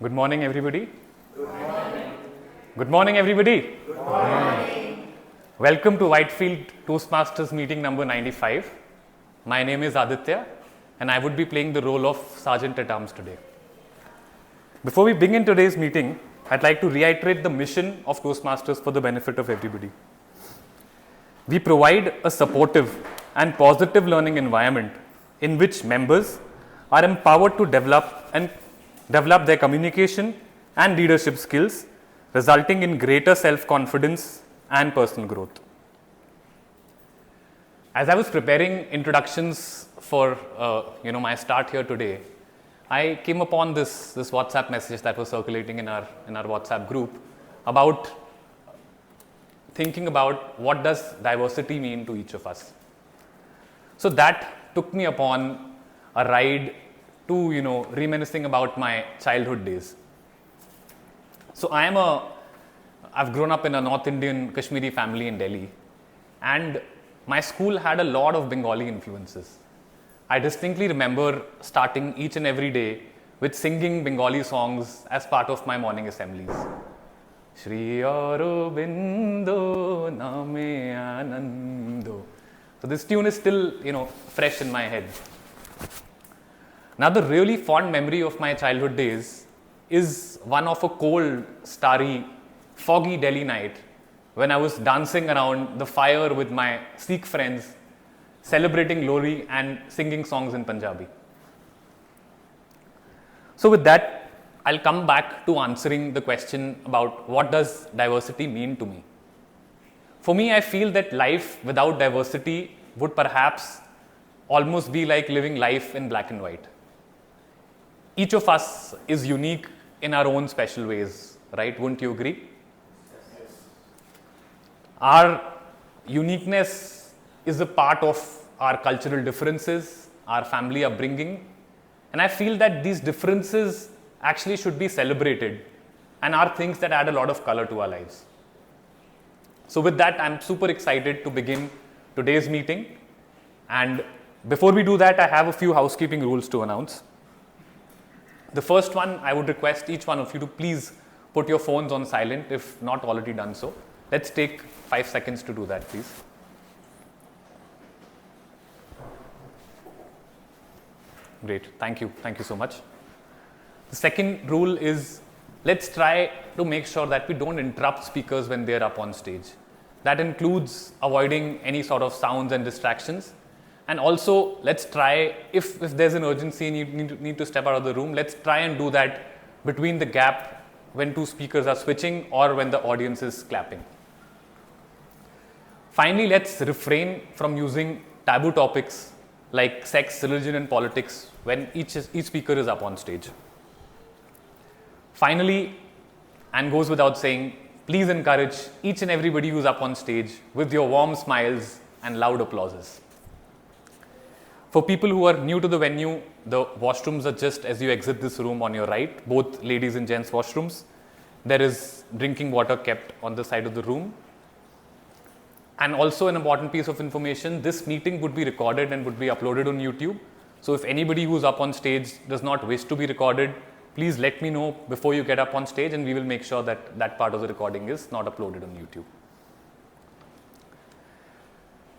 Good morning, everybody. Good morning, everybody. Good morning. Welcome to Whitefield Toastmasters meeting number 95. My name is Aditya, and I would be playing the role of Sergeant at Arms today. Before we begin today's meeting, I'd like to reiterate the mission of Toastmasters for the benefit of everybody. We provide a supportive and positive learning environment in which members are empowered to develop their communication and leadership skills, resulting in greater self-confidence and personal growth. As I was preparing introductions for my start here today, I came upon this WhatsApp message that was circulating in our WhatsApp group about thinking about what does diversity mean to each of us. So that took me upon a ride to reminiscing about my childhood days. So I've grown up in a North Indian Kashmiri family in Delhi, and my school had a lot of Bengali influences. I distinctly remember starting each and every day with singing Bengali songs as part of my morning assemblies. Shri Aurobindo Name Anando. So this tune is still, fresh in my head. Another really fond memory of my childhood days is one of a cold, starry, foggy Delhi night when I was dancing around the fire with my Sikh friends, celebrating Lohri and singing songs in Punjabi. So with that, I'll come back to answering the question about what does diversity mean to me. For me, I feel that life without diversity would perhaps almost be like living life in black and white. Each of us is unique in our own special ways, right? Wouldn't you agree? Yes. Our uniqueness is a part of our cultural differences, our family upbringing, and I feel that these differences actually should be celebrated and are things that add a lot of color to our lives. So with that, I'm super excited to begin today's meeting, and before we do that, I have a few housekeeping rules to announce. The first one, I would request each one of you to please put your phones on silent if not already done so. Let's take 5 seconds to do that, please. Great, thank you so much. The second rule is, let's try to make sure that we don't interrupt speakers when they're up on stage. That includes avoiding any sort of sounds and distractions. And also, let's try, if there's an urgency and you need to step out of the room, let's try and do that between the gap when two speakers are switching or when the audience is clapping. Finally, let's refrain from using taboo topics like sex, religion, and politics when each speaker is up on stage. Finally, and goes without saying, please encourage each and everybody who's up on stage with your warm smiles and loud applauses. For people who are new to the venue, the washrooms are just as you exit this room on your right, both ladies and gents washrooms. There is drinking water kept on the side of the room. And also an important piece of information, this meeting would be recorded and would be uploaded on YouTube. So if anybody who's up on stage does not wish to be recorded, please let me know before you get up on stage and we will make sure that that part of the recording is not uploaded on YouTube.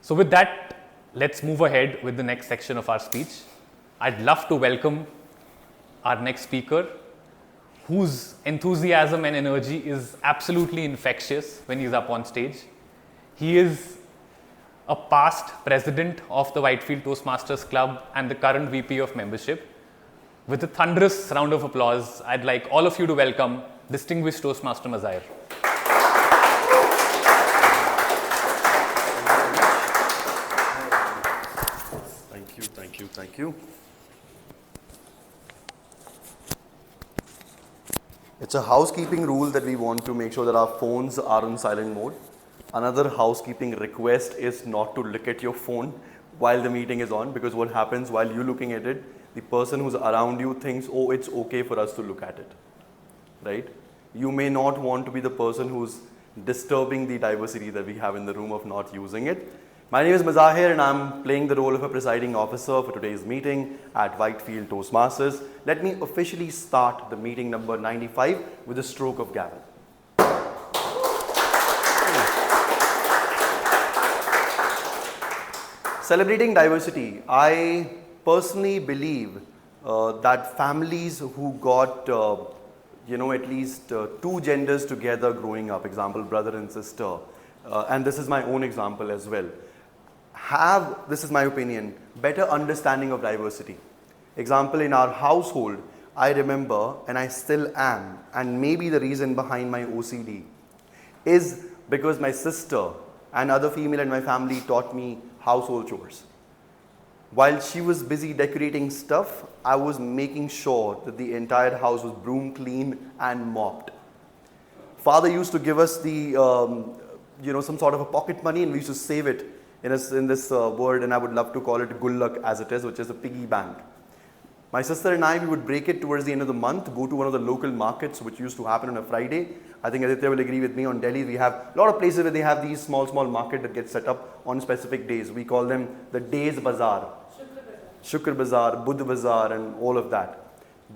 So with that, let's move ahead with the next section of our speech. I'd love to welcome our next speaker, whose enthusiasm and energy is absolutely infectious when he's up on stage. He is a past president of the Whitefield Toastmasters Club and the current VP of membership. With a thunderous round of applause, I'd like all of you to welcome distinguished Toastmaster Mazahir. Thank you. It's a housekeeping rule that we want to make sure that our phones are on silent mode. Another housekeeping request is not to look at your phone while the meeting is on, because what happens while you're looking at it, the person who's around you thinks, oh, it's okay for us to look at it, right? You may not want to be the person who's disturbing the diversity that we have in the room of not using it. My name is Mazahir and I'm playing the role of a presiding officer for today's meeting at Whitefield Toastmasters. Let me officially start the meeting number 95 with a stroke of gavel. Celebrating diversity, I personally believe that families who got at least two genders together growing up, example brother and sister, and this is my own example as well, have, this is my opinion, better understanding of diversity. Example, in our household, I remember, and I still am, and maybe the reason behind my OCD is because my sister and other female in my family taught me household chores. While she was busy decorating stuff, I was making sure that the entire house was broom clean and mopped. Father used to give us the, some sort of a pocket money, and we used to save it in this word, and I would love to call it gullak as it is, which is a piggy bank. My sister and I, we would break it towards the end of the month, go to one of the local markets, which used to happen on a Friday. I think Aditya will agree with me. On Delhi, we have a lot of places where they have these small market that get set up on specific days. We call them the Days Bazaar. Shukr Bazaar, Buddh Bazaar, and all of that.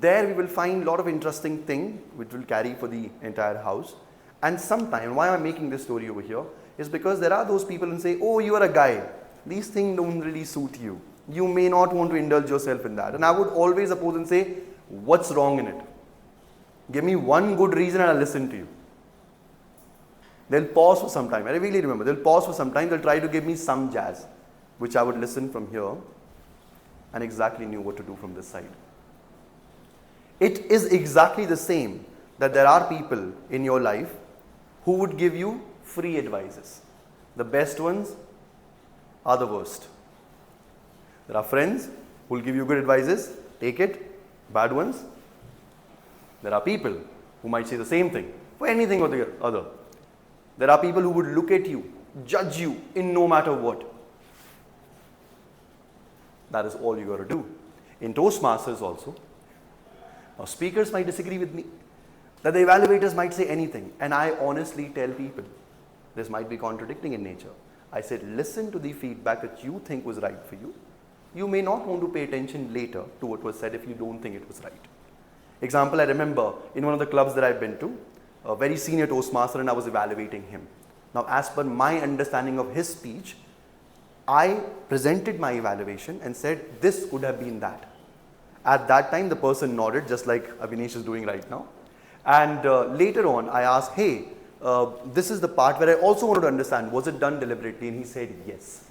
There we will find a lot of interesting things which will carry for the entire house. And sometimes, why am I making this story over here, is because there are those people who say, oh, you are a guy. These things don't really suit you. You may not want to indulge yourself in that. And I would always oppose and say, what's wrong in it? Give me one good reason and I'll listen to you. They'll pause for some time. I really remember, they'll pause for some time. They'll try to give me some jazz, which I would listen from here and exactly knew what to do from this side. It is exactly the same that there are people in your life who would give you free advices. The best ones are the worst. There are friends who will give you good advices, take it, bad ones. There are people who might say the same thing for anything or the other. There are people who would look at you, judge you in no matter what. That is all you got to do. In Toastmasters also, now speakers might disagree with me, that the evaluators might say anything, and I honestly tell people, this might be contradicting in nature. I said, listen to the feedback that you think was right for you. You may not want to pay attention later to what was said if you don't think it was right. Example, I remember in one of the clubs that I've been to, a very senior Toastmaster, and I was evaluating him. Now, as per my understanding of his speech, I presented my evaluation and said, this could have been that. At that time, the person nodded, just like Abhinesh is doing right now. And later on, I asked, hey, this is the part where I also wanted to understand, was it done deliberately? And he said, yes.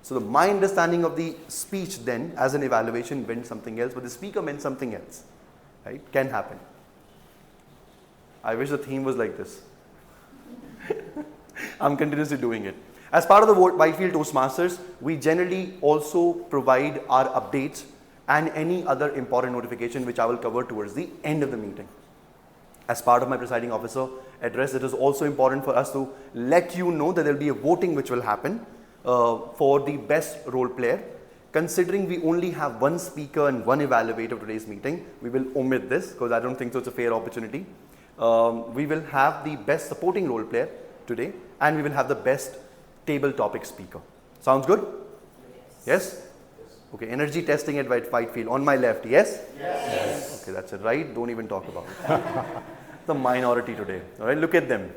So my understanding of the speech then, as an evaluation, meant something else, but the speaker meant something else. Right? Can happen. I wish the theme was like this. I'm continuously doing it. As part of the Whitefield Toastmasters, we generally also provide our updates and any other important notification which I will cover towards the end of the meeting. As part of my presiding officer address, it is also important for us to let you know that there will be a voting which will happen for the best role player. Considering we only have one speaker and one evaluator of today's meeting, we will omit this because I don't think so it's a fair opportunity. We will have the best supporting role player today, and we will have the best table topic speaker. Sounds good? Yes? Okay, energy testing at Whitefield. On my left, yes? Yes. Okay, that's it, right? Don't even talk about it. The minority today. All right, look at them.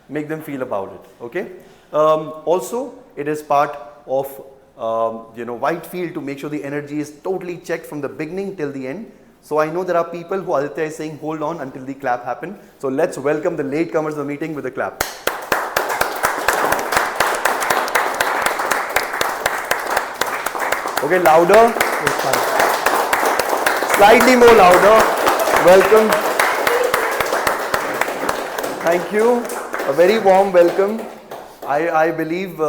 Make them feel about it. Okay? Also, it is part of Whitefield to make sure the energy is totally checked from the beginning till the end. So I know there are people who Aditya is saying hold on until the clap happen. So let's welcome the latecomers of the meeting with a clap. Okay, louder. Slightly more louder. Welcome. Thank you. A very warm welcome. I believe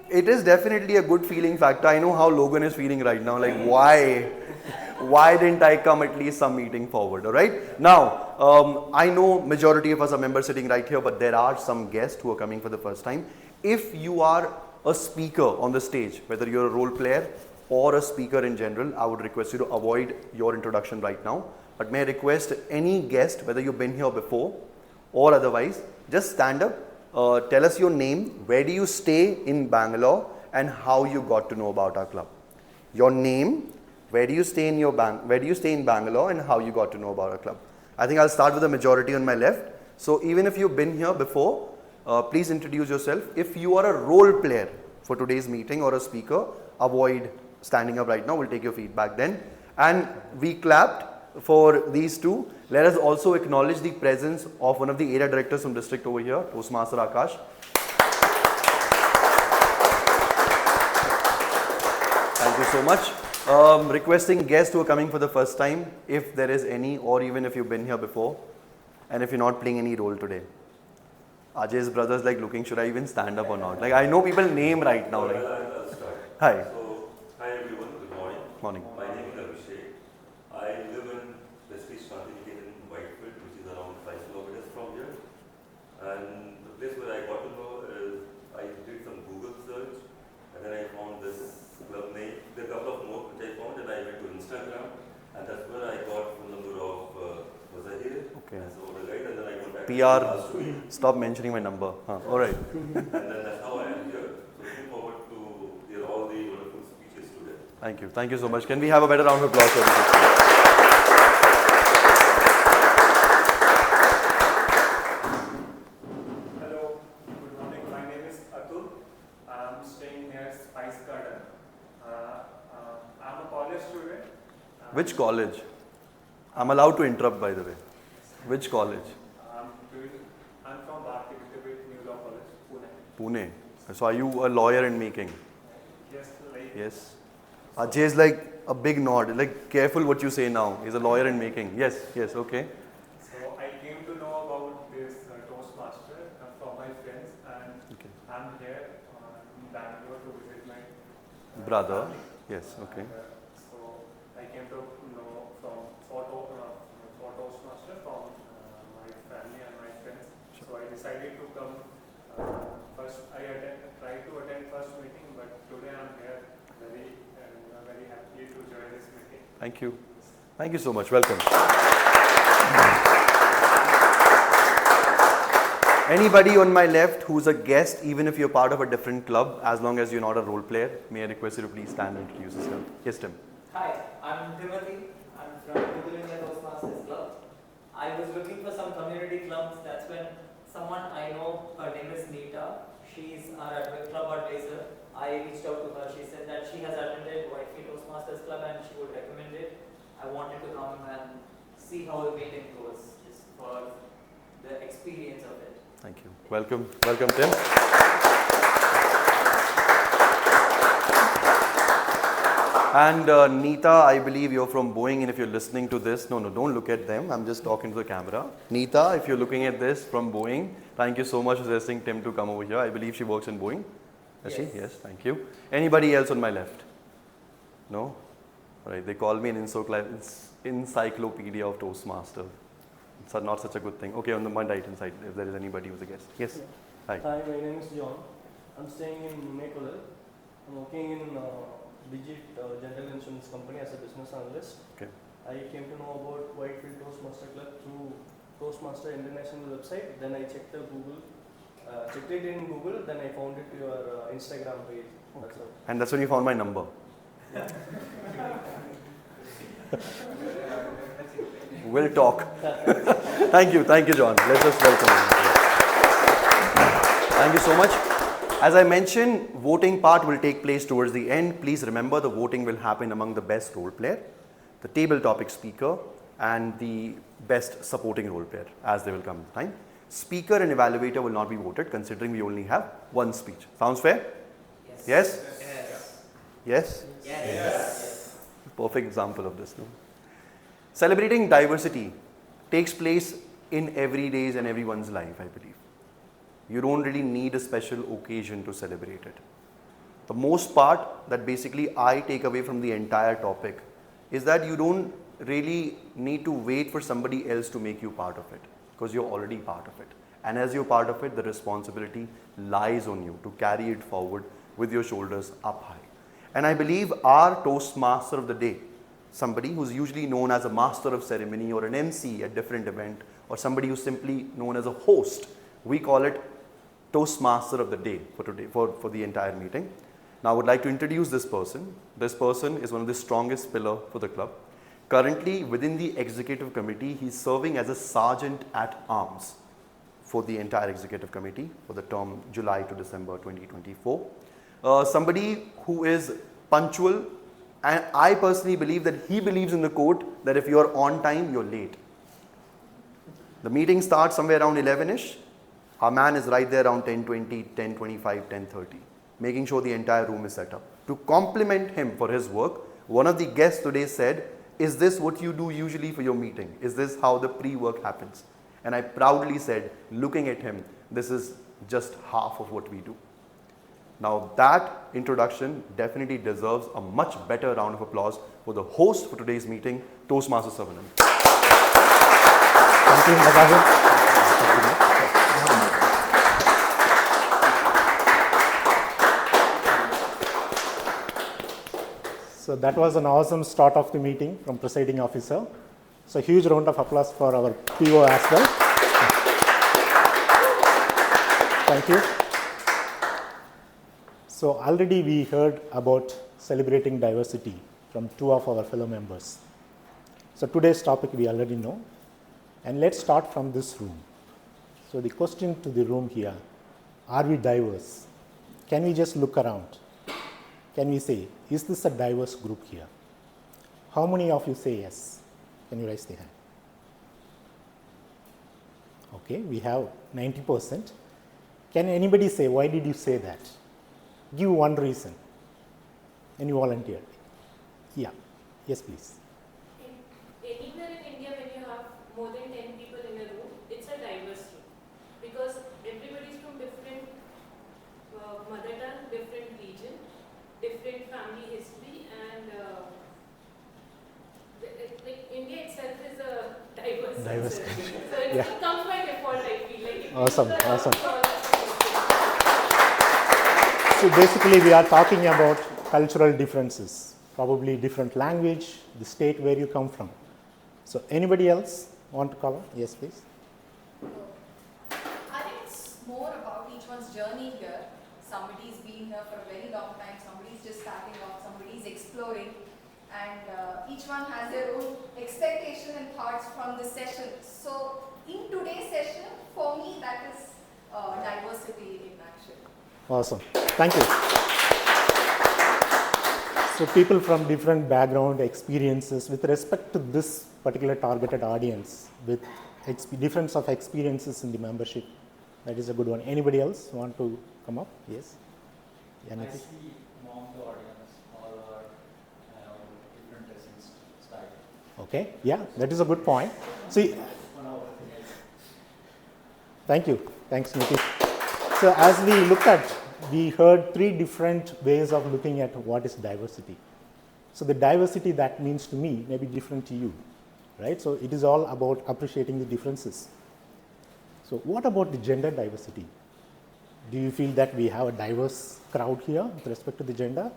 it is definitely a good feeling factor. I know how Logan is feeling right now. Like, why didn't I come at least some meeting forward? All right. Now, I know majority of us are members sitting right here, but there are some guests who are coming for the first time. If you are a speaker on the stage, whether you're a role player or a speaker in general, I would request you to avoid your introduction right now. But may I request any guest, whether you've been here before or otherwise, just stand up, tell us your name, where do you stay in Bangalore, and how you got to know about our club. Your name, where do you stay in Bangalore, and how you got to know about our club. I think I'll start with the majority on my left. So even if you've been here before, please introduce yourself. If you are a role player for today's meeting or a speaker, avoid standing up right now. We'll take your feedback then. And we clapped for these two. Let us also acknowledge the presence of one of the area directors from district over here, Toastmaster Akash. Thank you so much. Requesting guests who are coming for the first time, if there is any, or even if you've been here before, and if you're not playing any role today. Ajay's brothers like looking, should I even stand up or not? Like I know people name right now. Like, I'll start. hi. So, hi everyone, good morning. Morning. My name is Abhishek. I live in Prestige Shantiniketan in Whitefield, which is around 5 kilometers from here. And the place where I got to know is, I did some Google search, and then I found this club name. There are a couple of more which I found, and I went to Instagram, and that's where I got phone number of Zahir. Okay. And so the guide, and then I contacted PR, him last week. stop mentioning my number. All right. And then that's how I am here. So looking forward to hear all the wonderful speeches today. Thank you. Thank you so much. Can we have a better round of applause for this? Hello, good morning. My name is Atul. I'm staying near Spice Garden. I'm a college student. Which college? I'm allowed to interrupt, by the way. Which college? I'm from Bharati Vidyapith New Law College, Pune. Pune. So are you a lawyer in making? Yes, like Yes. Ajay is like a big nod. Like careful what you say now. He's a lawyer in making. Yes. Yes. Okay. so. I came to know about this Toastmaster from my friends, and Okay. I'm here in Bangalore to visit my Brother. family. Yes. Okay. And, so I came to know from for Toastmaster from my family and my friends. So I decided to come. First, tried to attend first meeting, but today I'm here very happy to join this meeting. Thank you. Thank you so much. Welcome. Anybody on my left who's a guest, even if you're part of a different club, as long as you're not a role player, may I request you to please stand and introduce yourself. Yes, Tim. Hi, I'm Timothy. I'm from Google India Toastmasters Club. I was looking for some community clubs. That's when someone I know, her name is Neeta. She's our club advisor. I reached out to her. She said that she has attended Whitefield Toastmasters Club and she would recommend it. I wanted to come and see how the meeting goes, just for the experience of it. Thank you. Welcome. Welcome, Tim. And Neeta, I believe you're from Boeing, and if you're listening to this, no, don't look at them. I'm just talking to the camera. Neeta, if you're looking at this from Boeing, thank you so much for suggesting Tim to come over here. I believe she works in Boeing. Does she? Yes, thank you. Anybody else on my left? No? All right, they call me an encyclopedia of Toastmaster. It's not such a good thing. Okay, on the right hand side, if there is anybody who's a guest. Yes? Hi. Hi, my name is John. I'm staying in Makeover. I'm working in Digit General Insurance Company as a business analyst. Okay. I came to know about Whitefield Toastmaster Club through Toastmaster International website. Then I checked it in Google. Then I found it to your Instagram page. That's all. And that's when you found my number. We'll talk. Thank you, John. Let's just welcome him. Thank you so much. As I mentioned, voting part will take place towards the end. Please remember the voting will happen among the best role player, the table topic speaker, and the best supporting role player as they will come in time. Speaker and evaluator will not be voted considering we only have one speech. Sounds fair? Yes? Yes? Yes. Perfect example of this. No? Celebrating diversity takes place in every day's and everyone's life, I believe. You don't really need a special occasion to celebrate it. The most part that basically I take away from the entire topic is that you don't really need to wait for somebody else to make you part of it, because you're already part of it. And as you're part of it, the responsibility lies on you to carry it forward with your shoulders up high. And I believe our Toastmaster of the day, somebody who's usually known as a master of ceremony or an MC at different event, or somebody who's simply known as a host, we call it Toastmaster of the day for today, for the entire meeting. Now I would like to introduce this person. This person is one of the strongest pillar for the club. Currently within the executive committee, he's serving as a sergeant at arms for the entire executive committee for the term July to December 2024. Somebody who is punctual, and I personally believe that he believes in the quote that if you're on time, you're late. The meeting starts somewhere around 11ish. Our man is right there around 10:20, 10:25, 10:30, making sure the entire room is set up. To compliment him for his work, one of the guests today said, "Is this what you do usually for your meeting? Is this how the pre-work happens?" And I proudly said, looking at him, this is just half of what we do. Now that introduction definitely deserves a much better round of applause for the host for today's meeting, Toastmaster Savanand. Thank you, Madhavan. So that was an awesome start of the meeting from presiding officer. So huge round of applause for our PO as well. Thank you. So already we heard about celebrating diversity from two of our fellow members. So today's topic we already know. And let's start from this room. So the question to the room here, are we diverse? Can we just look around? Can we say, is this a diverse group here? How many of you say yes? Can you raise the hand? Okay, we have 90%. Can anybody say, why did you say that? Give one reason. Any volunteer? Yeah, yes please. Anywhere in India, when you have more than 10 people in a room, it's a diverse room because everybody is from different mother tongue, different region, different family history, and like India itself is a diverse country. So it comes by default, I feel like. Awesome, awesome. So basically we are talking about cultural differences, probably different language, the state where you come from. So anybody else want to cover? Yes, please. I think it's more about each one's journey here. Somebody's been here for a very long time, somebody's just starting off, somebody's exploring, and each one has their own expectation and thoughts from this session. So in today's session, for me, that is diversity in action. Awesome. Thank you. So people from different background experiences with respect to this particular targeted audience with difference of experiences in the membership. That is a good one. Anybody else want to come up? Yes. I see among the audience all are different dressing style. Okay. Yeah, that is a good point. See, thank you. Thanks, Niti. So as we heard three different ways of looking at what is diversity. So the diversity that means to me may be different to you, right? So it is all about appreciating the differences. So what about the gender diversity? Do you feel that we have a diverse crowd here with respect to the gender?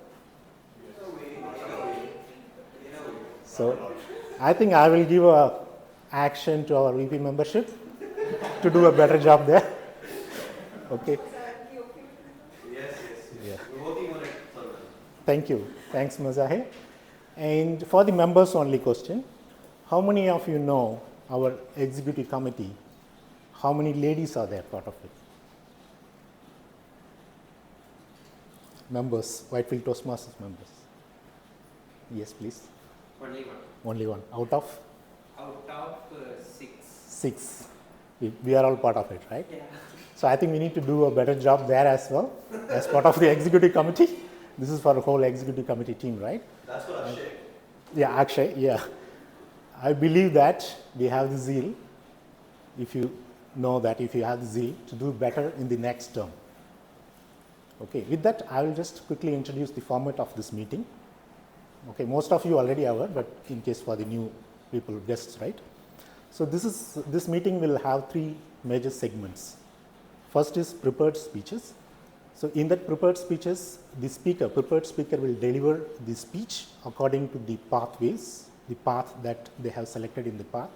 So I think I will give a action to our VP membership to do a better job there. Okay. Thank you. Thanks, Mazahe. And for the members only question, how many of you know our executive committee? How many ladies are there part of it? Members, Whitefield Toastmasters members. Yes, please. Only one. Only one. Out of? Out of 6. 6. We are all part of it, right? Yeah. So I think we need to do a better job there as well, as part of the executive committee. This is for the whole executive committee team, right? That's for Akshay. Yeah, Akshay, yeah. I believe that we have the zeal, if you know that, if you have the zeal to do better in the next term. Okay, with that, I will just quickly introduce the format of this meeting. Okay, most of you already aware, but in case for the new people, guests, right? So this meeting will have 3 major segments. First is prepared speeches. So in that prepared speeches, the prepared speaker will deliver the speech according to the pathways, the path that they have selected in the path,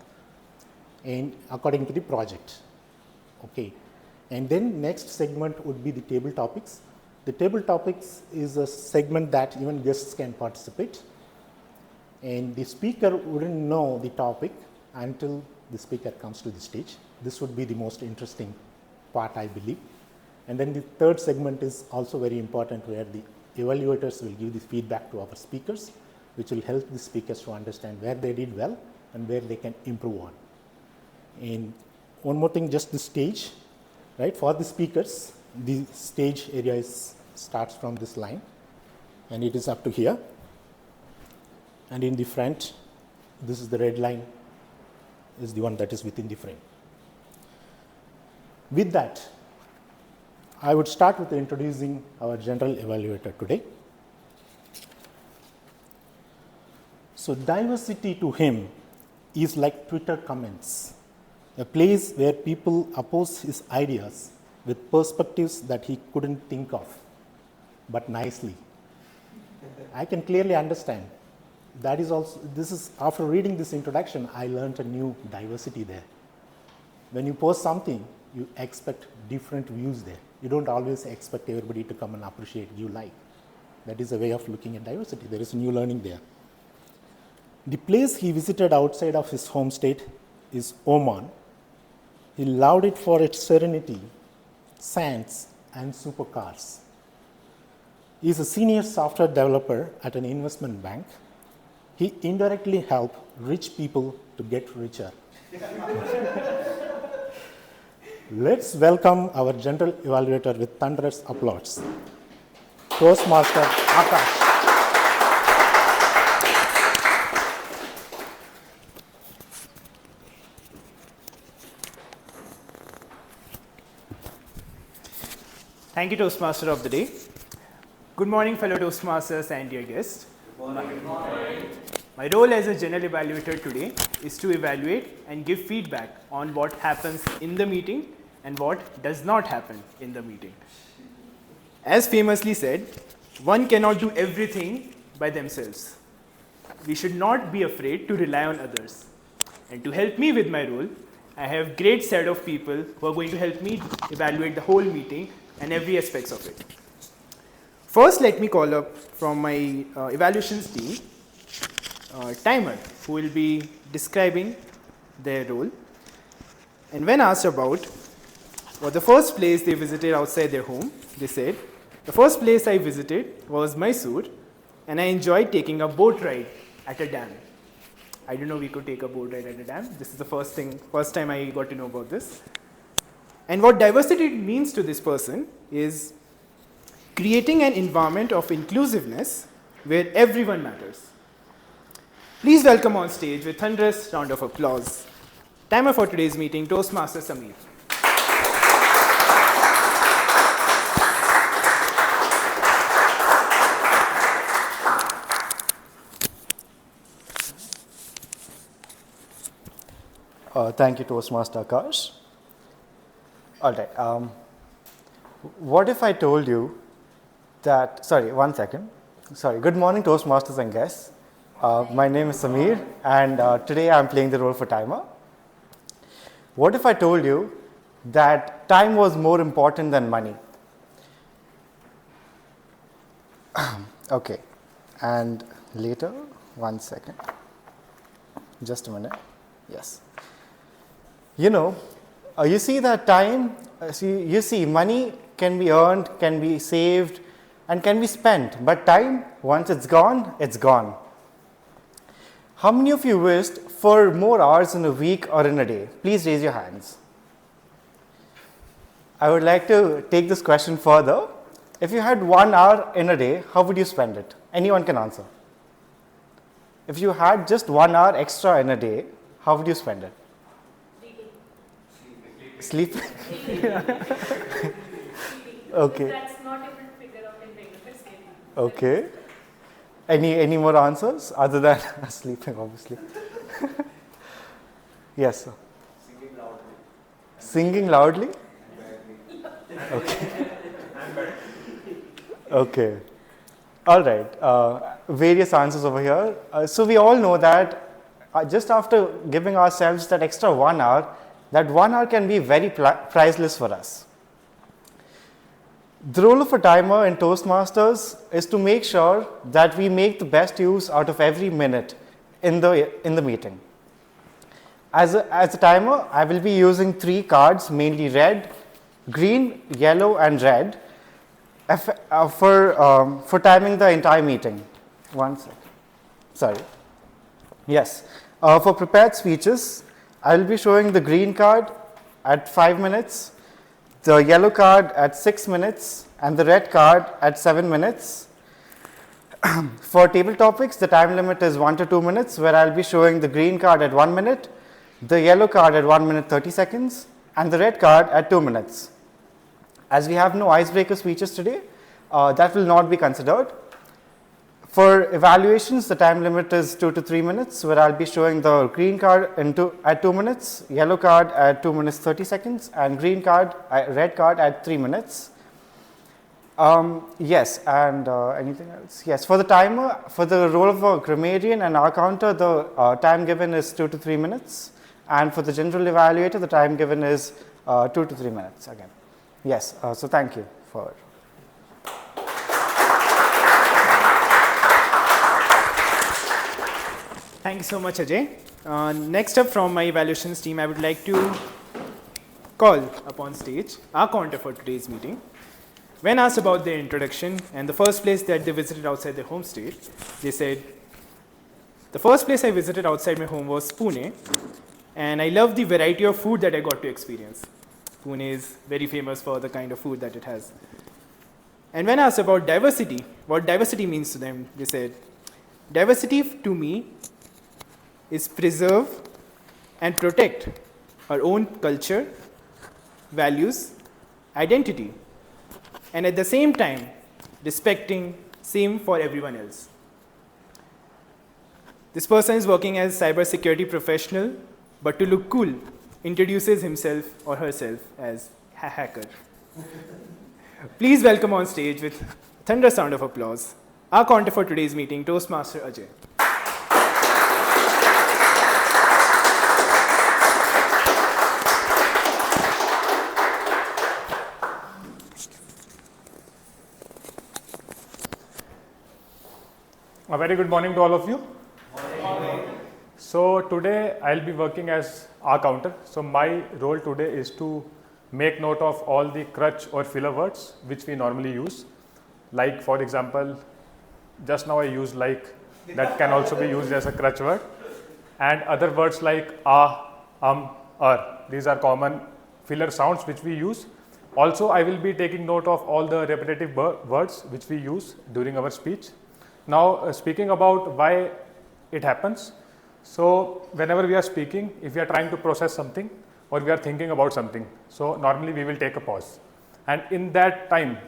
and according to the project. Okay. And then next segment would be the table topics. The table topics is a segment that even guests can participate. And the speaker wouldn't know the topic until the speaker comes to the stage. This would be the most interesting part, I believe. And then the third segment is also very important, where the evaluators will give the feedback to our speakers, which will help the speakers to understand where they did well and where they can improve on. And one more thing, just the stage, right? For the speakers, the stage area starts from this line and it is up to here. And in the front, this is the red line, is the one that is within the frame. With that, I would start with introducing our general evaluator today. So diversity to him is like Twitter comments, a place where people oppose his ideas with perspectives that he couldn't think of, but nicely. I can clearly understand. That is also, after reading this introduction, I learned a new diversity there. When you post something, you expect different views there. You don't always expect everybody to come and appreciate you like. That is a way of looking at diversity. There is new learning there. The place he visited outside of his home state is Oman. He loved it for its serenity, sands, and supercars. He is a senior software developer at an investment bank. He indirectly helped rich people to get richer. Let's welcome our general evaluator with thunderous applause, Toastmaster Akash. Thank you, Toastmaster of the Day. Good morning, fellow Toastmasters and dear guests. Good morning. My role as a general evaluator today is to evaluate and give feedback on what happens in the meeting and what does not happen in the meeting. As famously said, one cannot do everything by themselves. We should not be afraid to rely on others. And to help me with my role, I have a great set of people who are going to help me evaluate the whole meeting and every aspects of it. First, let me call up from my evaluations team, Timer, who will be describing their role. And when asked about what the first place they visited outside their home, they said, the first place I visited was Mysore, and I enjoyed taking a boat ride at a dam. I didn't know we could take a boat ride at a dam. This is the first time I got to know about this. And what diversity means to this person is creating an environment of inclusiveness where everyone matters. Please welcome on stage with thunderous round of applause, Timer for today's meeting, Toastmaster Samir. Thank you, Toastmaster Akash. All right. What if I told you that, sorry, one second. Sorry, good morning, Toastmasters and guests. My name is Samir, and today I'm playing the role for Timer. What if I told you that time was more important than money? Okay, and later, one second. Just a minute. Yes. You know, you see that time, you see money can be earned, can be saved, and can be spent. But time, once it's gone, it's gone. How many of you wished for more hours in a week or in a day? Please raise your hands. I would like to take this question further. If you had 1 hour in a day, how would you spend it? Anyone can answer. If you had just 1 hour extra in a day, how would you spend it? Sleep. Okay. That's not able to figure out in regular schedule. Okay. Any more answers other than sleeping, obviously? Yes, sir. Singing loudly. Singing loudly? Okay. Okay. All right. Various answers over here. So we all know that just after giving ourselves that extra 1 hour, that 1 hour can be very priceless for us. The role of a timer in Toastmasters is to make sure that we make the best use out of every minute in the meeting. As a timer, I will be using 3 cards, mainly red, green, yellow, and red, for timing the entire meeting. 1 second. Sorry. Yes. For prepared speeches, I will be showing the green card at 5 minutes, the yellow card at 6 minutes, and the red card at 7 minutes. For table topics, the time limit is 1 to 2 minutes, where I'll be showing the green card at 1 minute, the yellow card at 1 minute 30 seconds, and the red card at 2 minutes. As we have no icebreaker speeches today, that will not be considered. For evaluations, the time limit is 2 to 3 minutes, where I'll be showing the green card at 2 minutes, yellow card at 2 minutes 30 seconds, and red card at 3 minutes. Yes, and anything else? Yes, for the timer, for the role of a grammarian and our counter, the time given is 2 to 3 minutes, and for the general evaluator, the time given is 2 to 3 minutes again. Yes, so thank you for. Thank you so much, Ajay. Next up from my evaluations team, I would like to call upon stage our counter for today's meeting. When asked about their introduction and the first place that they visited outside their home state, they said, the first place I visited outside my home was Pune, and I love the variety of food that I got to experience. Pune is very famous for the kind of food that it has. And when asked about diversity, what diversity means to them, they said, diversity to me is preserve and protect our own culture, values, identity, and at the same time, respecting same for everyone else. This person is working as a cybersecurity professional, but to look cool, introduces himself or herself as a hacker. Please welcome on stage with a thunder sound of applause, our counter for today's meeting, Toastmaster Ajay. A very good morning to all of you. So today I'll be working as our counter. So my role today is to make note of all the crutch or filler words which we normally use. Like for example, just now I used like, that can also be used as a crutch word. And other words like these are common filler sounds which we use. Also I will be taking note of all the repetitive words which we use during our speech. Now, speaking about why it happens. So, whenever we are speaking, if we are trying to process something or we are thinking about something, so normally we will take a pause. And in that time,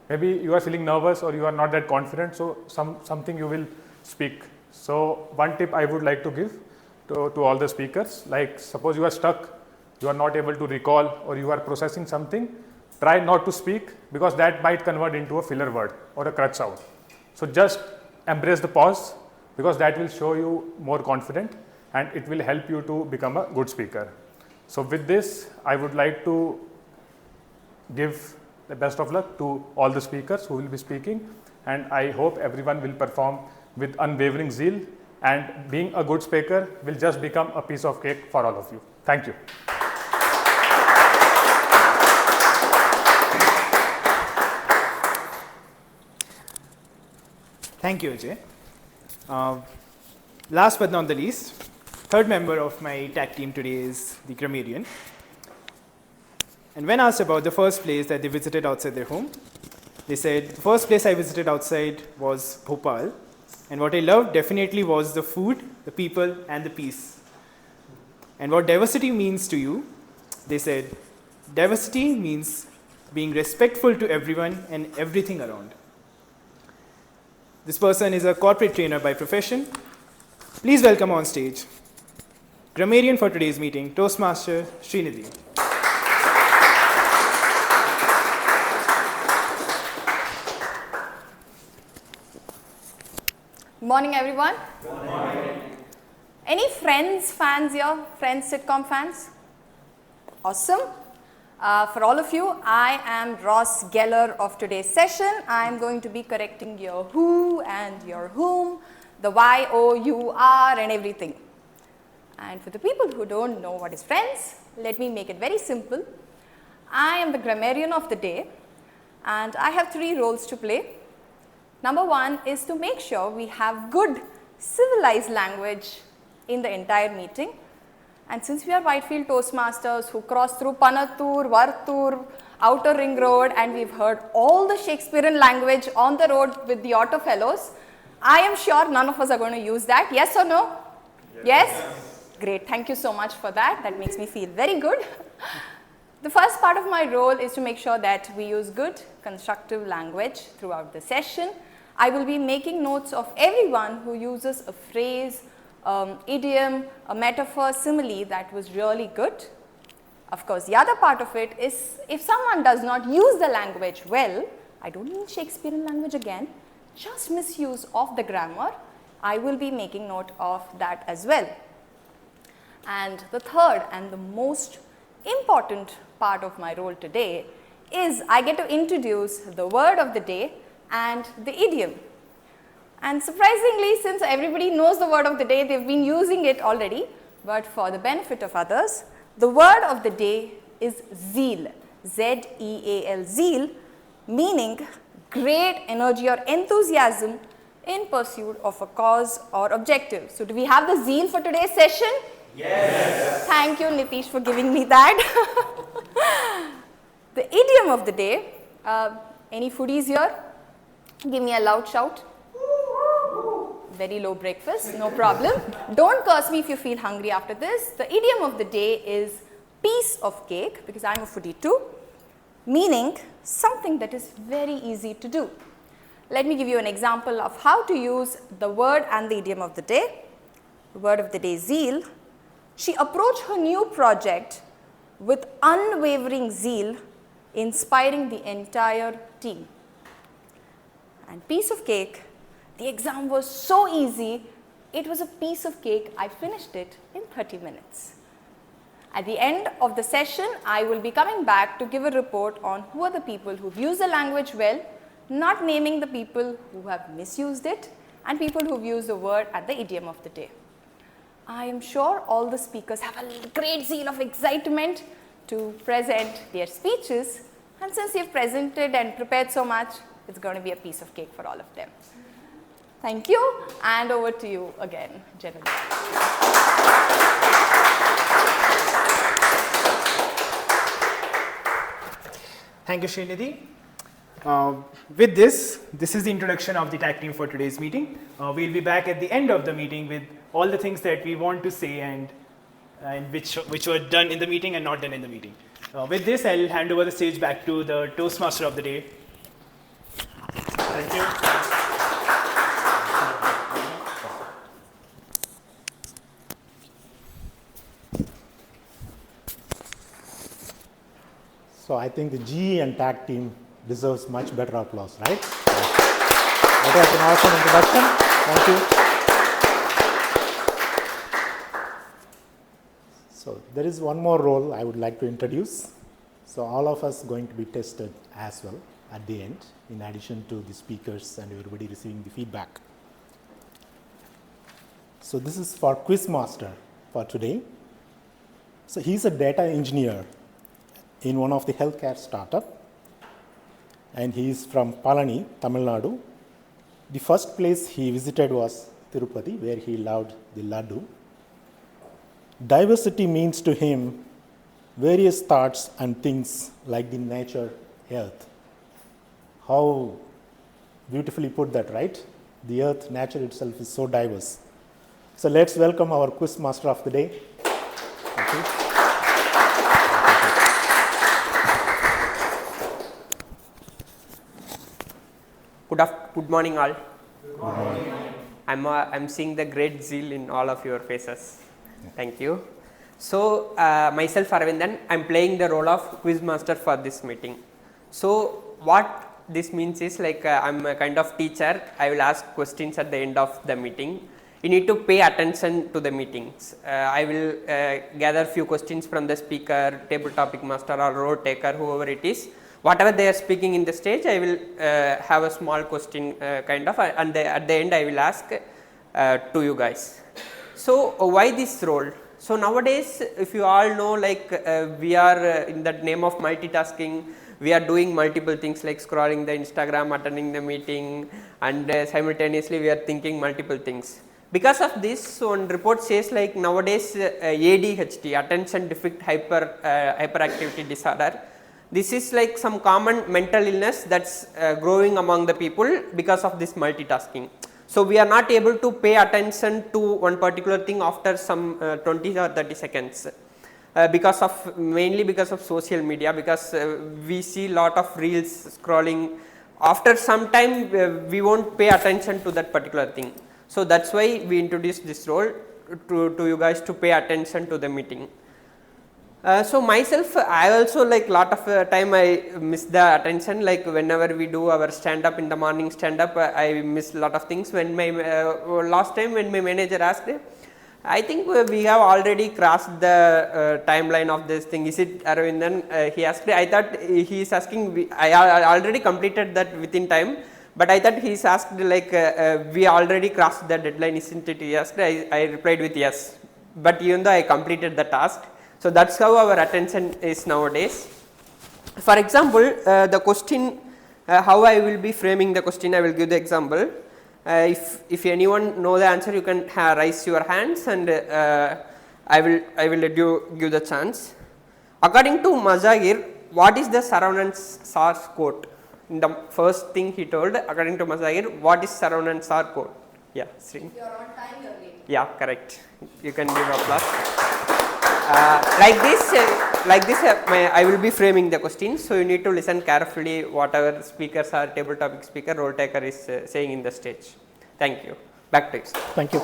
maybe you are feeling nervous or you are not that confident, so something you will speak. So, one tip I would like to give to all the speakers, like suppose you are stuck, you are not able to recall or you are processing something, try not to speak because that might convert into a filler word or a crutch sound. So just embrace the pause because that will show you more confident and it will help you to become a good speaker. So with this, I would like to give the best of luck to all the speakers who will be speaking, and I hope everyone will perform with unwavering zeal, and being a good speaker will just become a piece of cake for all of you. Thank you. Thank you, Ajay. Last but not the least, third member of my tag team today is the grammarian. And when asked about the first place that they visited outside their home, they said, the first place I visited outside was Bhopal. And what I loved definitely was the food, the people, and the peace. And what diversity means to you, they said, diversity means being respectful to everyone and everything around. This person is a corporate trainer by profession. Please welcome on stage, grammarian for today's meeting, Toastmaster Srinidhi. Morning, everyone. Good morning. Any Friends fans here? Friends sitcom fans? Awesome. For all of you, I am Ross Geller of today's session. I am going to be correcting your who and your whom, the why, o, you, are and everything. And for the people who don't know what is friends, let me make it very simple. I am the grammarian of the day and I have 3 roles to play. Number 1 is to make sure we have good civilized language in the entire meeting. And since we are Whitefield Toastmasters who cross through Panatur, Vartur, Outer Ring Road, and we've heard all the Shakespearean language on the road with the Otto Fellows, I am sure none of us are going to use that. Yes or no? Yes? Great. Thank you so much for that. That makes me feel very good. The first part of my role is to make sure that we use good, constructive language throughout the session. I will be making notes of everyone who uses a phrase, idiom, a metaphor, simile that was really good. Of course, the other part of it is if someone does not use the language well, I don't mean Shakespearean language again, just misuse of the grammar, I will be making note of that as well. And the third and the most important part of my role today is I get to introduce the word of the day and the idiom. And surprisingly, since everybody knows the word of the day, they've been using it already, but for the benefit of others, the word of the day is zeal, Z-E-A-L, zeal, meaning great energy or enthusiasm in pursuit of a cause or objective. So do we have the zeal for today's session? Yes. Thank you, Nitish, for giving me that. The idiom of the day, any foodies here? Give me a loud shout. Very low breakfast, no problem. Don't curse me if you feel hungry after this. The idiom of the day is piece of cake, because I'm a foodie too, meaning something that is very easy to do. Let me give you an example of how to use the word and the idiom of the day. The word of the day, zeal. She approached her new project with unwavering zeal, inspiring the entire team. And piece of cake, the exam was so easy, it was a piece of cake. I finished it in 30 minutes. At the end of the session, I will be coming back to give a report on who are the people who've used the language well, not naming the people who have misused it, and people who've used the word and the idiom of the day. I am sure all the speakers have a great zeal of excitement to present their speeches, and since you've presented and prepared so much, it's going to be a piece of cake for all of them. Thank you, and over to you again, General. Thank you, Srinidhi. With this is the introduction of the tag team for today's meeting. We'll be back at the end of the meeting with all the things that we want to say and which were done in the meeting and not done in the meeting. With this, I'll hand over the stage back to the Toastmaster of the day. Thank you. So I think the GE and tag team deserves much better applause, right? That was an awesome introduction. Thank you. So there is one more role I would like to introduce. So all of us going to be tested as well at the end, in addition to the speakers and everybody receiving the feedback. So this is for Quizmaster for today. So he's a data engineer in one of the healthcare startup, and he is from Palani, Tamil Nadu. The first place he visited was Tirupati, where he loved the laddu. Diversity means to him various thoughts and things like the nature, earth. How beautifully put that, right? The earth, nature itself is so diverse. So let's welcome our quiz master of the day. Thank you. Good morning, all. Good morning. I'm seeing the great zeal in all of your faces. Thank you. So, myself Aravindan, I'm playing the role of Quizmaster for this meeting. So, what this means is like I'm a kind of teacher. I will ask questions at the end of the meeting. you need to pay attention to the meetings. I will gather few questions from the speaker, table topic master or role taker, whoever it is. Whatever they are speaking in the stage, I will have a small question kind of, and at the end I will ask to you guys. So why this role? So nowadays, if you all know, like we are in the name of multitasking, we are doing multiple things like scrolling the Instagram, attending the meeting, and simultaneously we are thinking multiple things. Because of this, one report says like nowadays ADHD, attention deficit hyperactivity disorder. This is like some common mental illness that's growing among the people because of this multitasking. So we are not able to pay attention to one particular thing after some 20 or 30 seconds. Mainly because of social media, because we see lot of reels scrolling. After some time we won't pay attention to that particular thing. So that's why we introduced this role to you guys to pay attention to the meeting. So myself, I also like lot of time I miss the attention, like whenever we do our stand up in the morning stand up, I miss lot of things. When my last time when my manager asked, I think we have already crossed the timeline of this thing. Is it Aravindan? He asked. I thought he is asking. I already completed that within time, but I thought he is asked like we already crossed the deadline, isn't it? He asked. I replied with yes. But even though I completed the task, so that's how our attention is nowadays. For example, the question, how I will be framing the question, I will give the example. If anyone know the answer, you can raise your hands, and I will let you give the chance. According to Mazagir, what is the Saravanan Sar quote? In the first thing he told, according to Mazagir, what is Saravanan Sar quote? Yeah, Sri. If you are on time, you are late. Yeah, correct. You can give applause. Like this, I will be framing the question, so you need to listen carefully whatever speakers or table topic speaker, role taker is saying in the stage. Thank you. Back to you, sir. Thank you.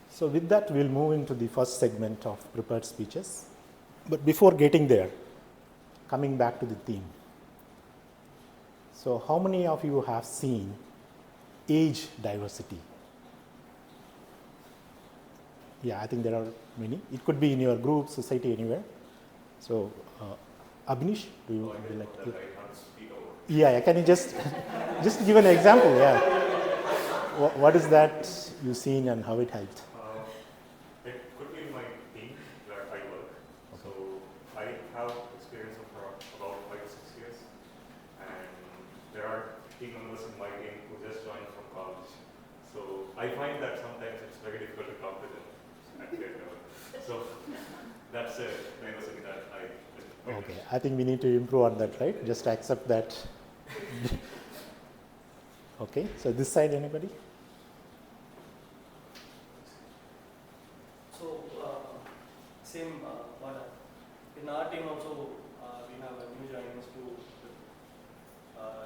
So with that, we'll move into the first segment of prepared speeches. But before getting there, coming back to the theme. So how many of you have seen age diversity? Yeah, I think there are many. It could be in your group, society, anywhere. So, Abhinish, do you would you like to? Yeah, can you just give an example? Yeah. What is that you've seen and how it helped? It could be my team where I work. Okay. So I have experience of about 5 to 6 years, and there are team members in my team who just joined from college. So I find that sometimes it's very difficult to talk to them at their level. So that's a diversity that I. Okay, I think we need to improve on that, right? Just accept that. Okay, so this side, anybody? So, same, in our team also, we have a new joiners to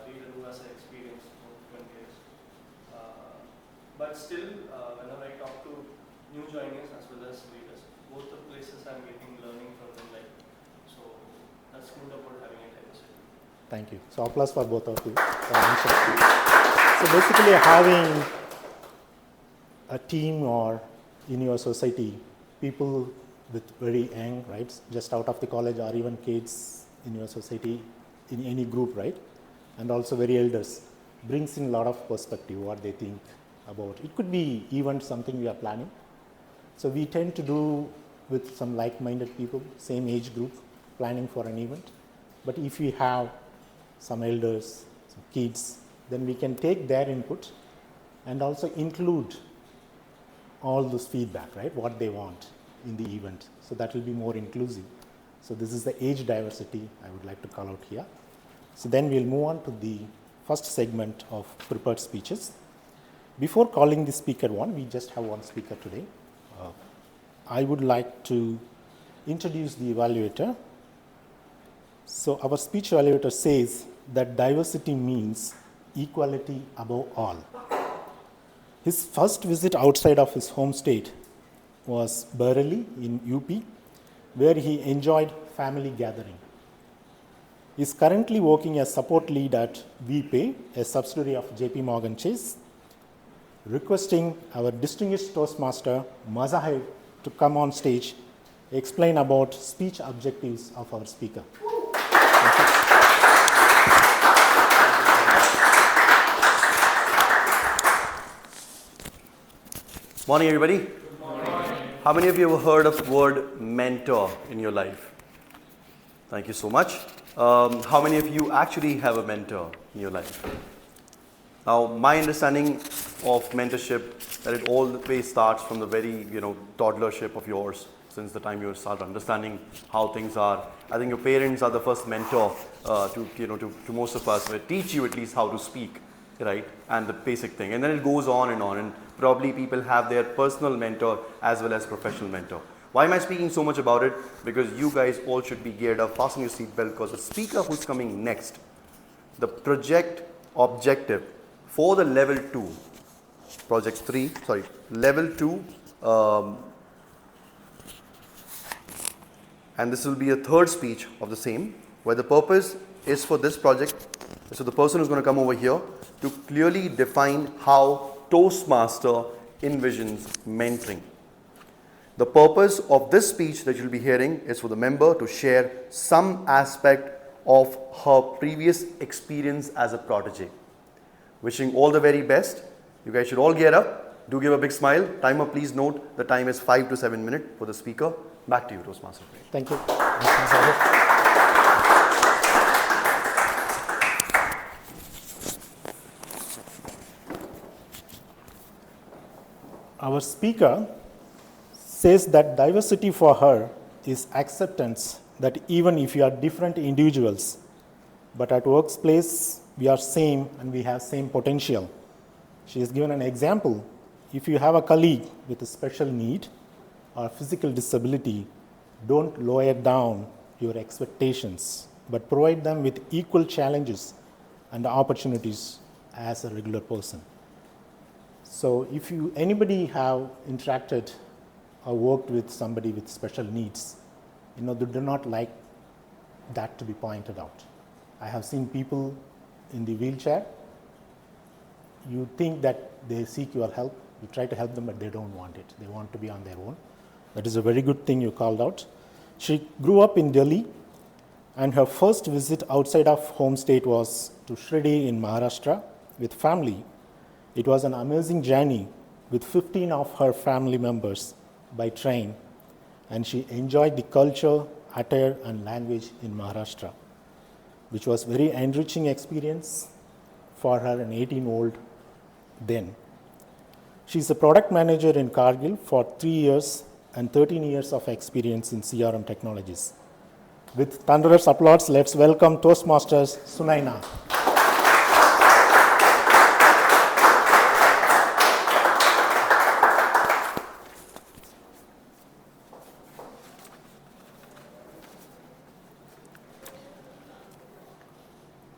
leader who has experience for 20 years. But still, whenever I talk to new joiners as well as leaders, both the places I'm getting learning from them, like, so that's good about having a diversity. Thank you. So applause for both of you. So basically having a team or in your society, people with very young, right, just out of the college, or even kids in your society, in any group, right, and also very elders, brings in a lot of perspective, what they think about. It could be even something we are planning. So we tend to do with some like-minded people, same age group, planning for an event. But if we have some elders, some kids, then we can take their input and also include all those feedback, right, what they want in the event. So that will be more inclusive. So this is the age diversity I would like to call out here. So then we'll move on to the first segment of prepared speeches. Before calling the speaker one, we just have one speaker today. I would like to introduce the evaluator. So our speech evaluator says that diversity means equality above all. His first visit outside of his home state was Bareilly in UP, where he enjoyed family gathering. is currently working as support lead at VPay, a subsidiary of JP Morgan Chase. Requesting our distinguished Toastmaster, Mazahir, to come on stage, explain about speech objectives of our speaker. Morning, everybody. Good morning. How many of you have heard of the word mentor in your life? Thank you so much. How many of you actually have a mentor in your life? Now, my understanding of mentorship, that it always starts from the very, toddlership of yours, since the time you start understanding how things are. I think your parents are the first mentor to most of us. They teach you at least how to speak, right? And the basic thing. And then it goes on. And probably people have their personal mentor as well as professional mentor. Why am I speaking so much about it? Because you guys all should be geared up, fasten your seatbelt, because the speaker who's coming next, the project objective for the level 2, level 2, and this will be a third speech of the same, where the purpose is for this project. So the person who's going to come over here to clearly define how Toastmaster envisions mentoring. The purpose of this speech that you'll be hearing is for the member to share some aspect of her previous experience as a protege. Wishing all the very best. You guys should all get up. Do give a big smile. Timer, please note the time is 5 to 7 minutes for the speaker. Back to you, Toastmaster. Thank you. Our speaker says that diversity for her is acceptance that even if you are different individuals, but at workplace we are same and we have same potential. She has given an example. If you have a colleague with a special need or physical disability, don't lower down your expectations, but provide them with equal challenges and opportunities as a regular person. So if anybody have interacted or worked with somebody with special needs, they do not like that to be pointed out. I have seen people in the wheelchair. You think that they seek your help, you try to help them, but they don't want it. They want to be on their own. That is a very good thing you called out. She grew up in Delhi, and her first visit outside of home state was to Shirdi in Maharashtra with family. It was an amazing journey with 15 of her family members by train, and she enjoyed the culture, attire, and language in Maharashtra, which was very enriching experience for her, an 18-year-old then. She's a product manager in Cargill for 3 years and 13 years of experience in CRM technologies. With thunderous applause, let's welcome Toastmasters Sunaina.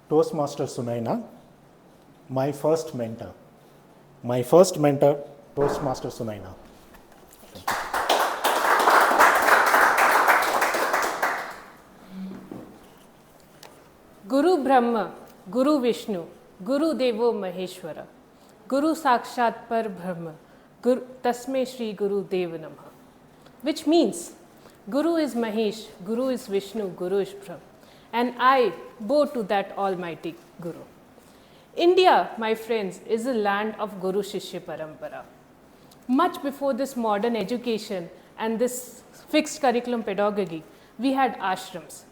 Toastmaster Sunaina, my first mentor. Toastmaster Sunaina. Guru Brahma, Guru Vishnu, Guru Devo Maheshwara, Guru Sakshat Par Brahma, Tasme Shri Guru Deva Namaha. Which means Guru is Mahesh, Guru is Vishnu, Guru is Brahma, and I bow to that Almighty Guru. India, my friends, is a land of Guru Shishya Parampara. Much before this modern education and this fixed curriculum pedagogy, we had ashrams,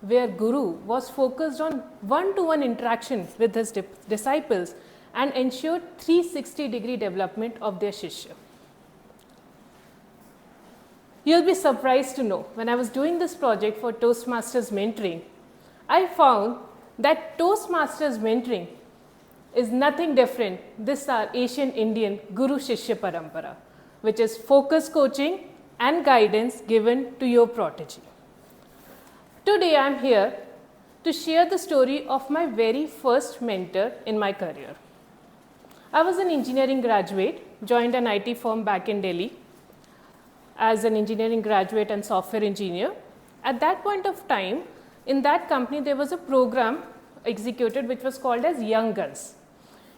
where Guru was focused on one-to-one interaction with his disciples and ensured 360-degree development of their Shishya. You'll be surprised to know, when I was doing this project for Toastmasters mentoring, I found that Toastmasters mentoring is nothing different. This is our Asian Indian Guru Shishya Parampara, which is focus coaching and guidance given to your protege. Today I am here to share the story of my very first mentor in my career. I was an engineering graduate, joined an IT firm back in Delhi as an engineering graduate and software engineer. At that point of time, in that company there was a program executed which was called as Young Guns.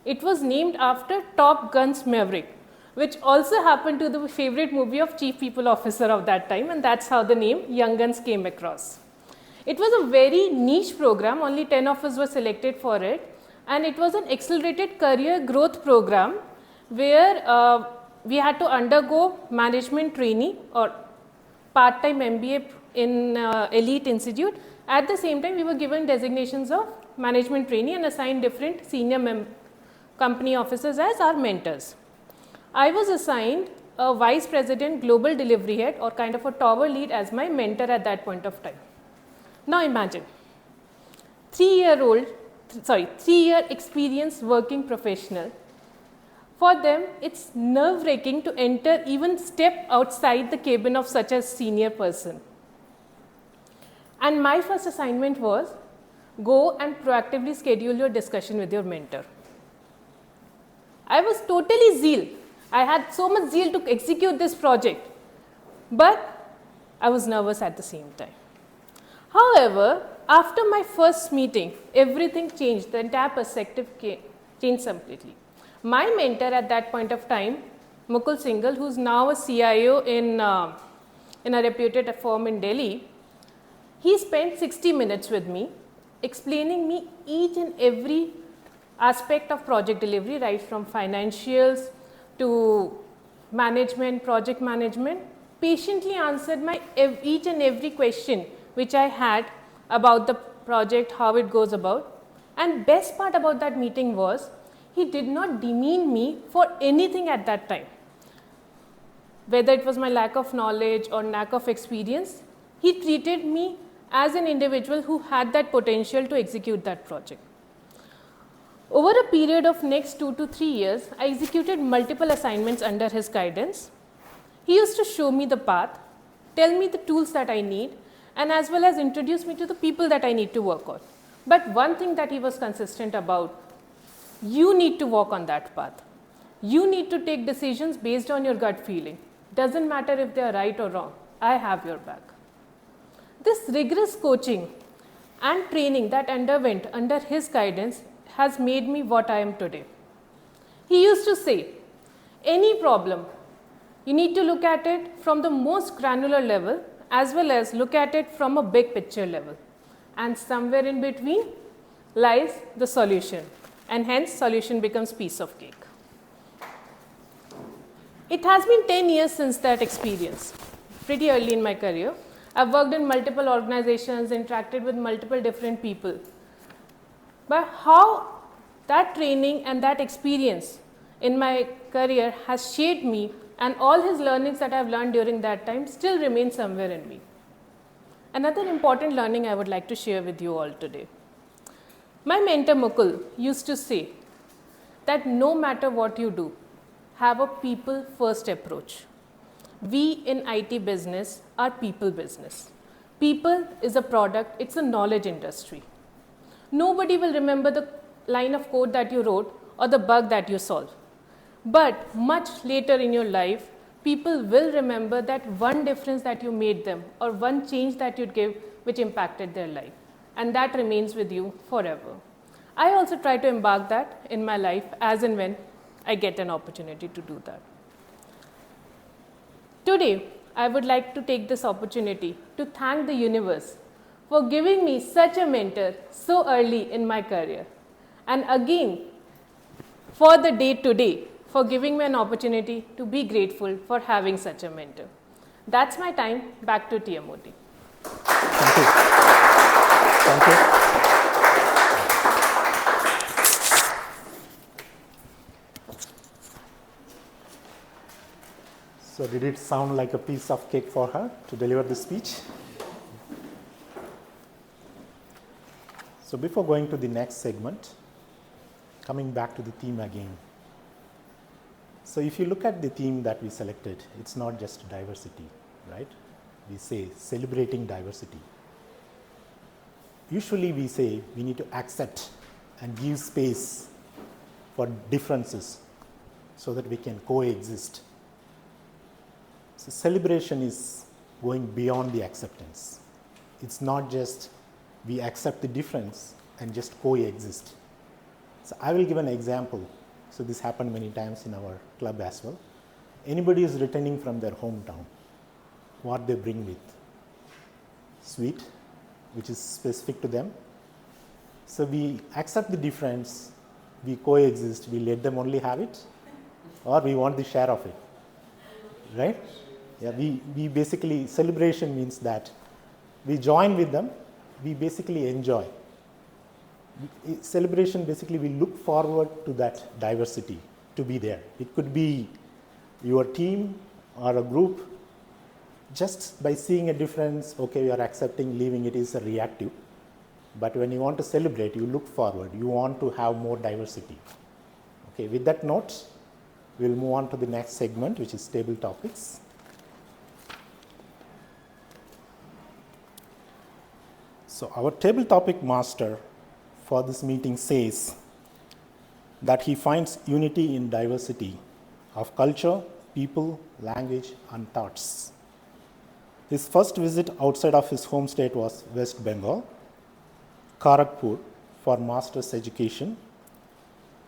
It was named after Top Gun's Maverick, which also happened to the favorite movie of Chief People Officer of that time, and that's how the name Young Guns came across. It was a very niche program, only 10 of us were selected for it, and it was an accelerated career growth program where we had to undergo management trainee or part-time MBA in elite institute. At the same time, we were given designations of management trainee and assigned different senior company officers as our mentors. I was assigned a vice president global delivery head or kind of a tower lead as my mentor at that point of time. Now imagine 3-year experienced working professional. For them, it's nerve-wracking to enter, even step outside the cabin of such a senior person. And my first assignment was go and proactively schedule your discussion with your mentor. I was totally zeal. I had so much zeal to execute this project, but I was nervous at the same time. However, after my first meeting, everything changed. The entire perspective changed completely. My mentor at that point of time, Mukul Singhal, who's now a CIO in a reputed firm in Delhi, he spent 60 minutes with me explaining me each and every aspect of project delivery, right from financials to management, project management, patiently answered my each and every question which I had about the project, how it goes about. And best part about that meeting was, he did not demean me for anything at that time. Whether it was my lack of knowledge or lack of experience, he treated me as an individual who had that potential to execute that project. Over a period of next 2 to 3 years, I executed multiple assignments under his guidance. He used to show me the path, tell me the tools that I need, and as well as introduce me to the people that I need to work on. But one thing that he was consistent about, you need to walk on that path. You need to take decisions based on your gut feeling. Doesn't matter if they are right or wrong, I have your back. This rigorous coaching and training that underwent under his guidance has made me what I am today. He used to say, any problem, you need to look at it from the most granular level as well as look at it from a big picture level. And somewhere in between lies the solution, and hence solution becomes piece of cake. It has been 10 years since that experience, pretty early in my career. I've worked in multiple organizations, interacted with multiple different people. But how that training and that experience in my career has shaped me, and all his learnings that I've learned during that time still remain somewhere in me. Another important learning I would like to share with you all today. My mentor Mukul used to say that no matter what you do, have a people first approach. We in IT business are people business. People is a product, it's a knowledge industry. Nobody will remember the line of code that you wrote or the bug that you solved. But much later in your life, people will remember that one difference that you made them or one change that you gave which impacted their life. And that remains with you forever. I also try to embark that in my life as and when I get an opportunity to do that. Today, I would like to take this opportunity to thank the universe for giving me such a mentor so early in my career. And again, for the day today, for giving me an opportunity to be grateful for having such a mentor. That's my time. Back to TMOD. Thank you. Thank you. So did it sound like a piece of cake for her to deliver the speech? So before going to the next segment, coming back to the theme again. So if you look at the theme that we selected, it's not just diversity, right? We say celebrating diversity. Usually we say we need to accept and give space for differences so that we can coexist. So celebration is going beyond the acceptance. It's not just we accept the difference and just coexist. So I will give an example. So this happened many times in our club as well. Anybody is returning from their hometown, what they bring with? Sweet, which is specific to them. So we accept the difference, we coexist, we let them only have it, or we want the share of it, right? Yeah, we basically, celebration means that we join with them, we basically enjoy. Celebration basically, we look forward to that diversity to be there. It could be your team or a group. Just by seeing a difference, okay, you are accepting, leaving it is a reactive. But when you want to celebrate, you look forward, you want to have more diversity. Okay, with that note, we'll move on to the next segment, which is table topics. So our table topic master for this meeting says that he finds unity in diversity of culture, people, language, and thoughts. His first visit outside of his home state was West Bengal, Kharagpur, for master's education.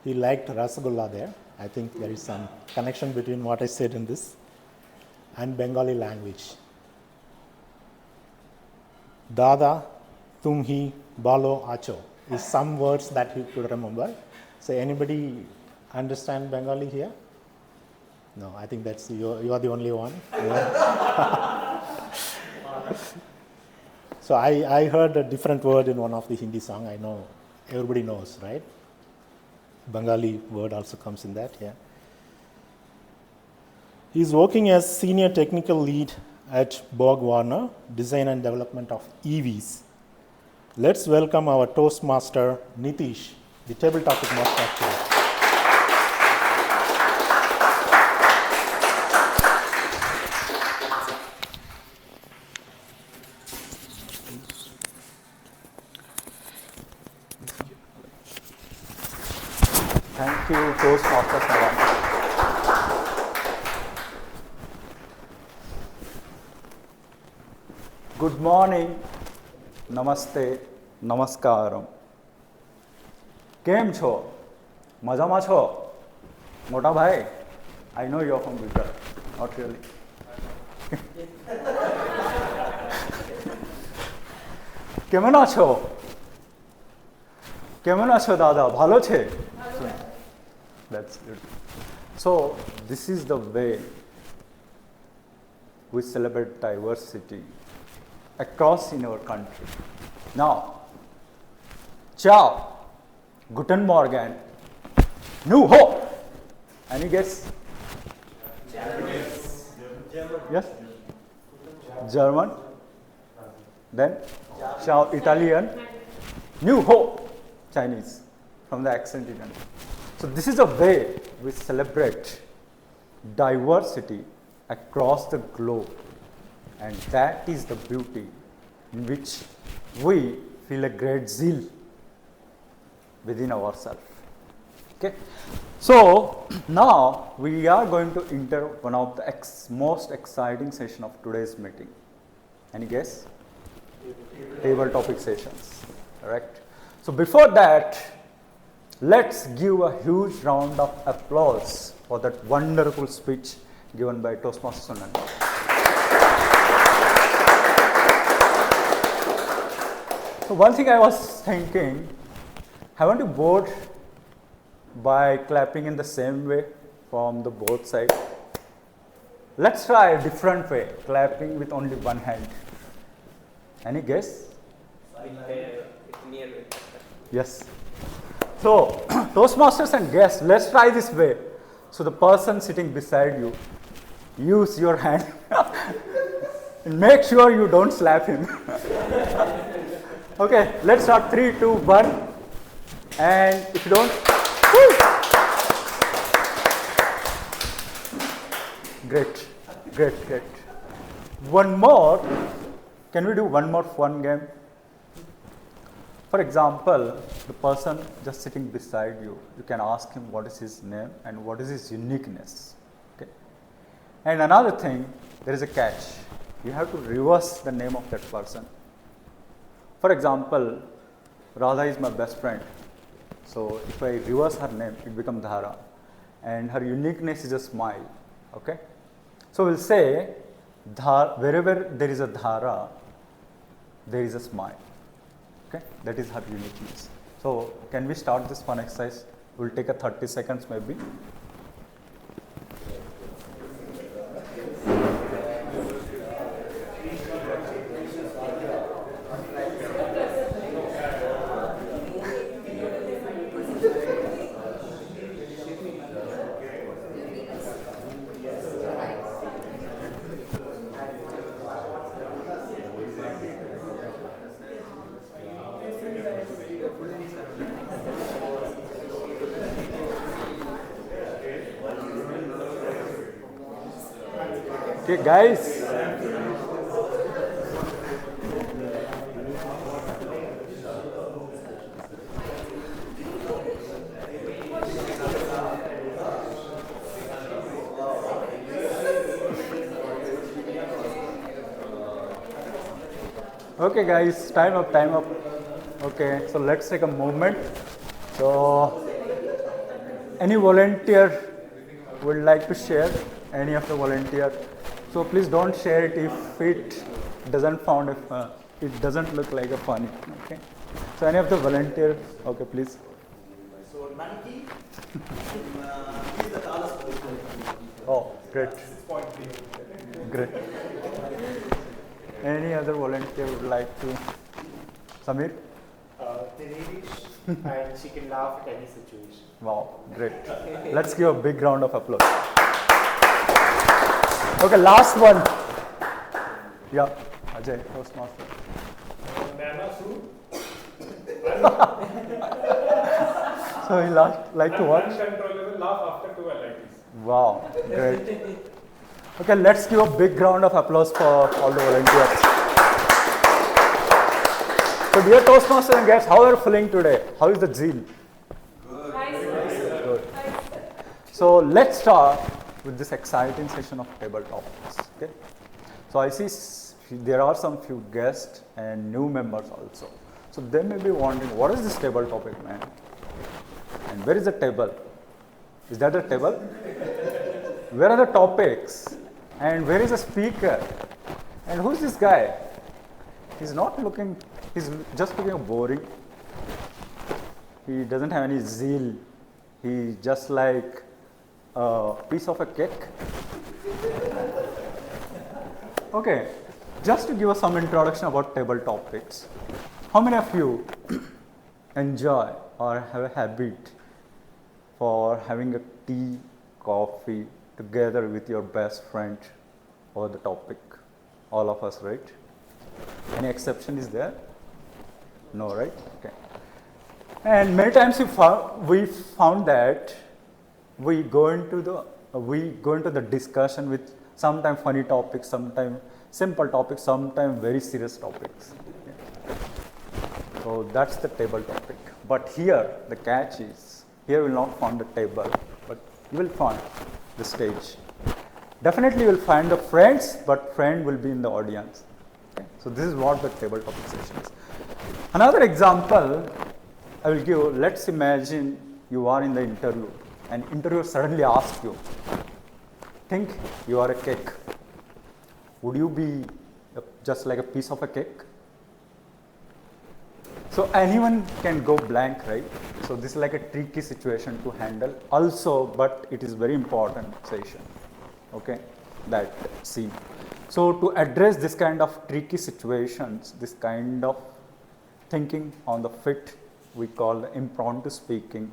He liked Rasagolla there. I think there is some connection between what I said in this and Bengali language. Dada, Tumhi, Balo, Acho is some words that he could remember. So anybody understand Bengali here? No, I think that's you are the only one. Yeah. So I heard a different word in one of the Hindi song. I know everybody knows, right? Bengali word also comes in that, yeah. He's working as senior technical lead at Borg Warner, design and development of EVs. Let's welcome our Toastmaster, Nitish, the table topic master today. Thank you, Toastmasters madam. Good morning, namaste, namaskaram. કેમ છો? મજામાં છો? મોટા ભાઈ, I know you're from Gujarat, not really. কেমন আছো? কেমন আছো দাদা? ভালো আছে? That's good. So this is the way we celebrate diversity across in our country. Now, ciao, guten Morgen, nu ho. Any guess? Yes? German. Then ciao, Italian. Nu ho, Chinese, from the accent you can. So this is a way we celebrate diversity across the globe, and that is the beauty in which we feel a great zeal within ourselves. Okay, so now we are going to enter one of the most exciting session of today's meeting. Any guess? Table topic sessions, correct? So before that, let's give a huge round of applause for that wonderful speech given by Toastmaster Sunanda. So one thing I was thinking, haven't you bored by clapping in the same way from the both sides? Let's try a different way, clapping with only one hand. Any guess? Yes. So, Toastmasters and guests, let's try this way. So the person sitting beside you, use your hand and make sure you don't slap him. Okay, let's start 3, 2, 1. And if you don't, woo! Great, great, great. One more, can we do one more fun game? For example, the person just sitting beside you, you can ask him what is his name and what is his uniqueness. Okay? And another thing, there is a catch. You have to reverse the name of that person. For example, Radha is my best friend. So if I reverse her name, it becomes Dhara. And her uniqueness is a smile. Okay? So we'll say, wherever there is a Dhara, there is a smile. Okay? That is her uniqueness. So can we start this fun exercise? We'll take a 30 seconds maybe. Okay, guys. Okay, guys, time up, time up. Okay, so let's take a moment. So, any volunteer would like to share? Any of the volunteer? So please don't share it if it doesn't it doesn't look like a funny. Okay. So any of the volunteer? Okay, please. So Nanki is the tallest person. Oh, great. 6.3. Great. Any other volunteer would like to? Samir? Tenish, and she can laugh at any situation. Wow, great. Let's give a big round of applause. Okay, last one. Yeah, Ajay, Toastmaster. Nana Sue. So he like to watch? Uncontrollable laugh after 2 LITs. Wow, great. Okay, let's give a big round of applause for all the volunteers. So dear Toastmasters and guests, how are you feeling today? How is the zeal? Good. So let's start with this exciting session of table topics. Okay. So I see there are some few guests and new members also. So they may be wondering, what is this table topic, man? And where is the table? Is that the table? Where are the topics? And where is the speaker? And who's this guy? He's not looking, he's just looking boring. He doesn't have any zeal. He's just like a piece of a cake. Okay, just to give us some introduction about table topics. How many of you enjoy or have a habit for having a tea, coffee together with your best friend over the topic? All of us, right? Any exception is there? No, right? Okay. And many times we found that we go into the discussion with sometimes funny topics, sometimes simple topics, sometimes very serious topics. Okay. So that's the table topic. But here the catch is, here we will not find the table, but you will find the stage. Definitely you will find the friends, but friend will be in the audience. Okay. So this is what the table topic session is. Another example I will give, let's imagine you are in the interview and interviewer suddenly asks you, think you are a cake. Would you be just like a piece of a cake? So anyone can go blank, right? So this is like a tricky situation to handle also, but it is very important session, okay, that scene. So to address this kind of tricky situations, this kind of thinking on the fit, we call the impromptu speaking,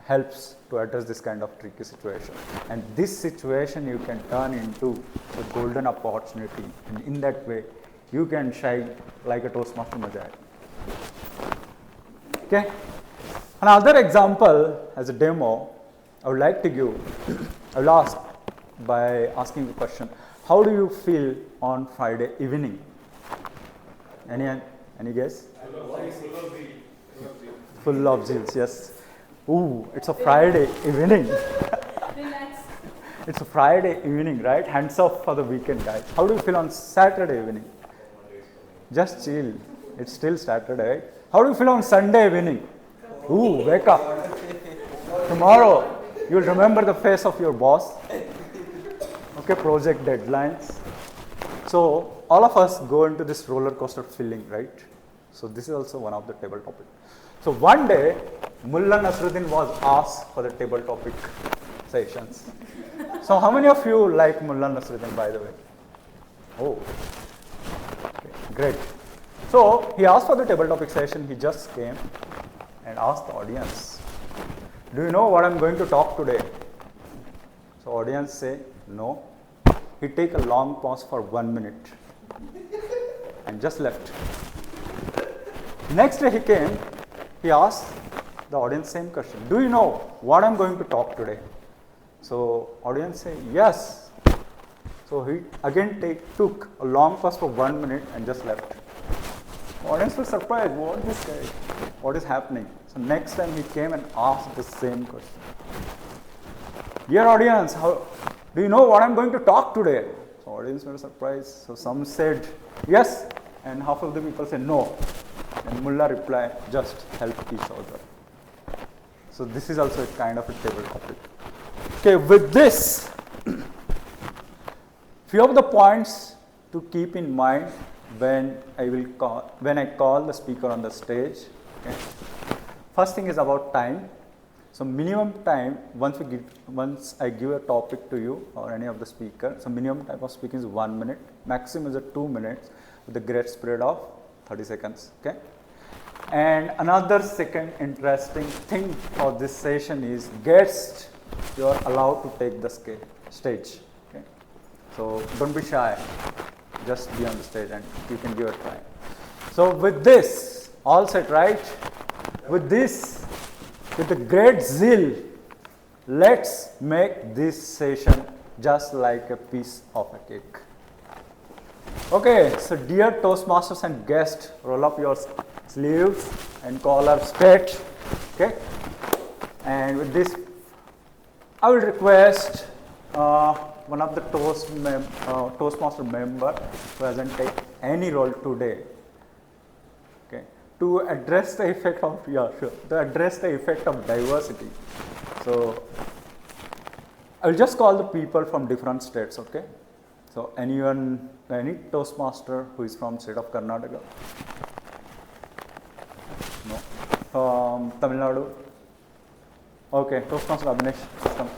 helps to address this kind of tricky situation. And this situation you can turn into a golden opportunity, and in that way you can shine like a Toastmaster Majai. Okay. Another example as a demo I would like to give, I will ask by asking the question, how do you feel on Friday evening? Any guess? Full of zeal, yes. Ooh, it's a Friday evening. Relax. It's a Friday evening, right? Hands off for the weekend, guys. How do you feel on Saturday evening? Just chill. It's still Saturday. How do you feel on Sunday evening? Ooh, wake up. Tomorrow, you'll remember the face of your boss. Okay, project deadlines. So, all of us go into this roller coaster feeling, right? So, this is also one of the table topics. So, one day, Mullah Nasruddin was asked for the table topic sessions. So, how many of you like Mullah Nasruddin, by the way? Oh, okay, great. So, he asked for the table topic session. He just came and asked the audience, do you know what I'm going to talk today? So, audience say, no. He take a long pause for 1 minute and just left. Next day he came, he asked the audience same question, do you know what I'm going to talk today? So, audience say, yes. So, he again took a long pause for 1 minute and just left. Audience was surprised, what is this guy? What is happening? So, next time he came and asked the same question. Dear audience, do you know what I'm going to talk today? So, audience were surprised. So, some said yes, and half of the people said no. And Mullah replied, just help each other. So, this is also a kind of a table topic. Okay, with this, few of the points to keep in mind when I call the speaker on the stage. Okay. First thing is about time. So, minimum time once I give a topic to you or any of the speaker. So, minimum time of speaking is 1 minute. Maximum is 2 minutes with a grace period of 30 seconds. Okay. And another second interesting thing for this session is guests. You are allowed to take the stage. Okay. So, don't be shy. Just be on the stage and you can give a try. So, with this, all set, right? With this, with a great zeal, let's make this session just like a piece of a cake. Okay, so dear Toastmasters and guests, roll up your sleeves and collar straight. Okay, and with this, I will request one of the Toastmaster member who hasn't taken any role today, okay, to address the effect of diversity. So, I will just call the people from different states. Okay, so any Toastmaster who is from state of Karnataka? No. From Tamil Nadu? Okay, Toastmaster Abhinesh, come.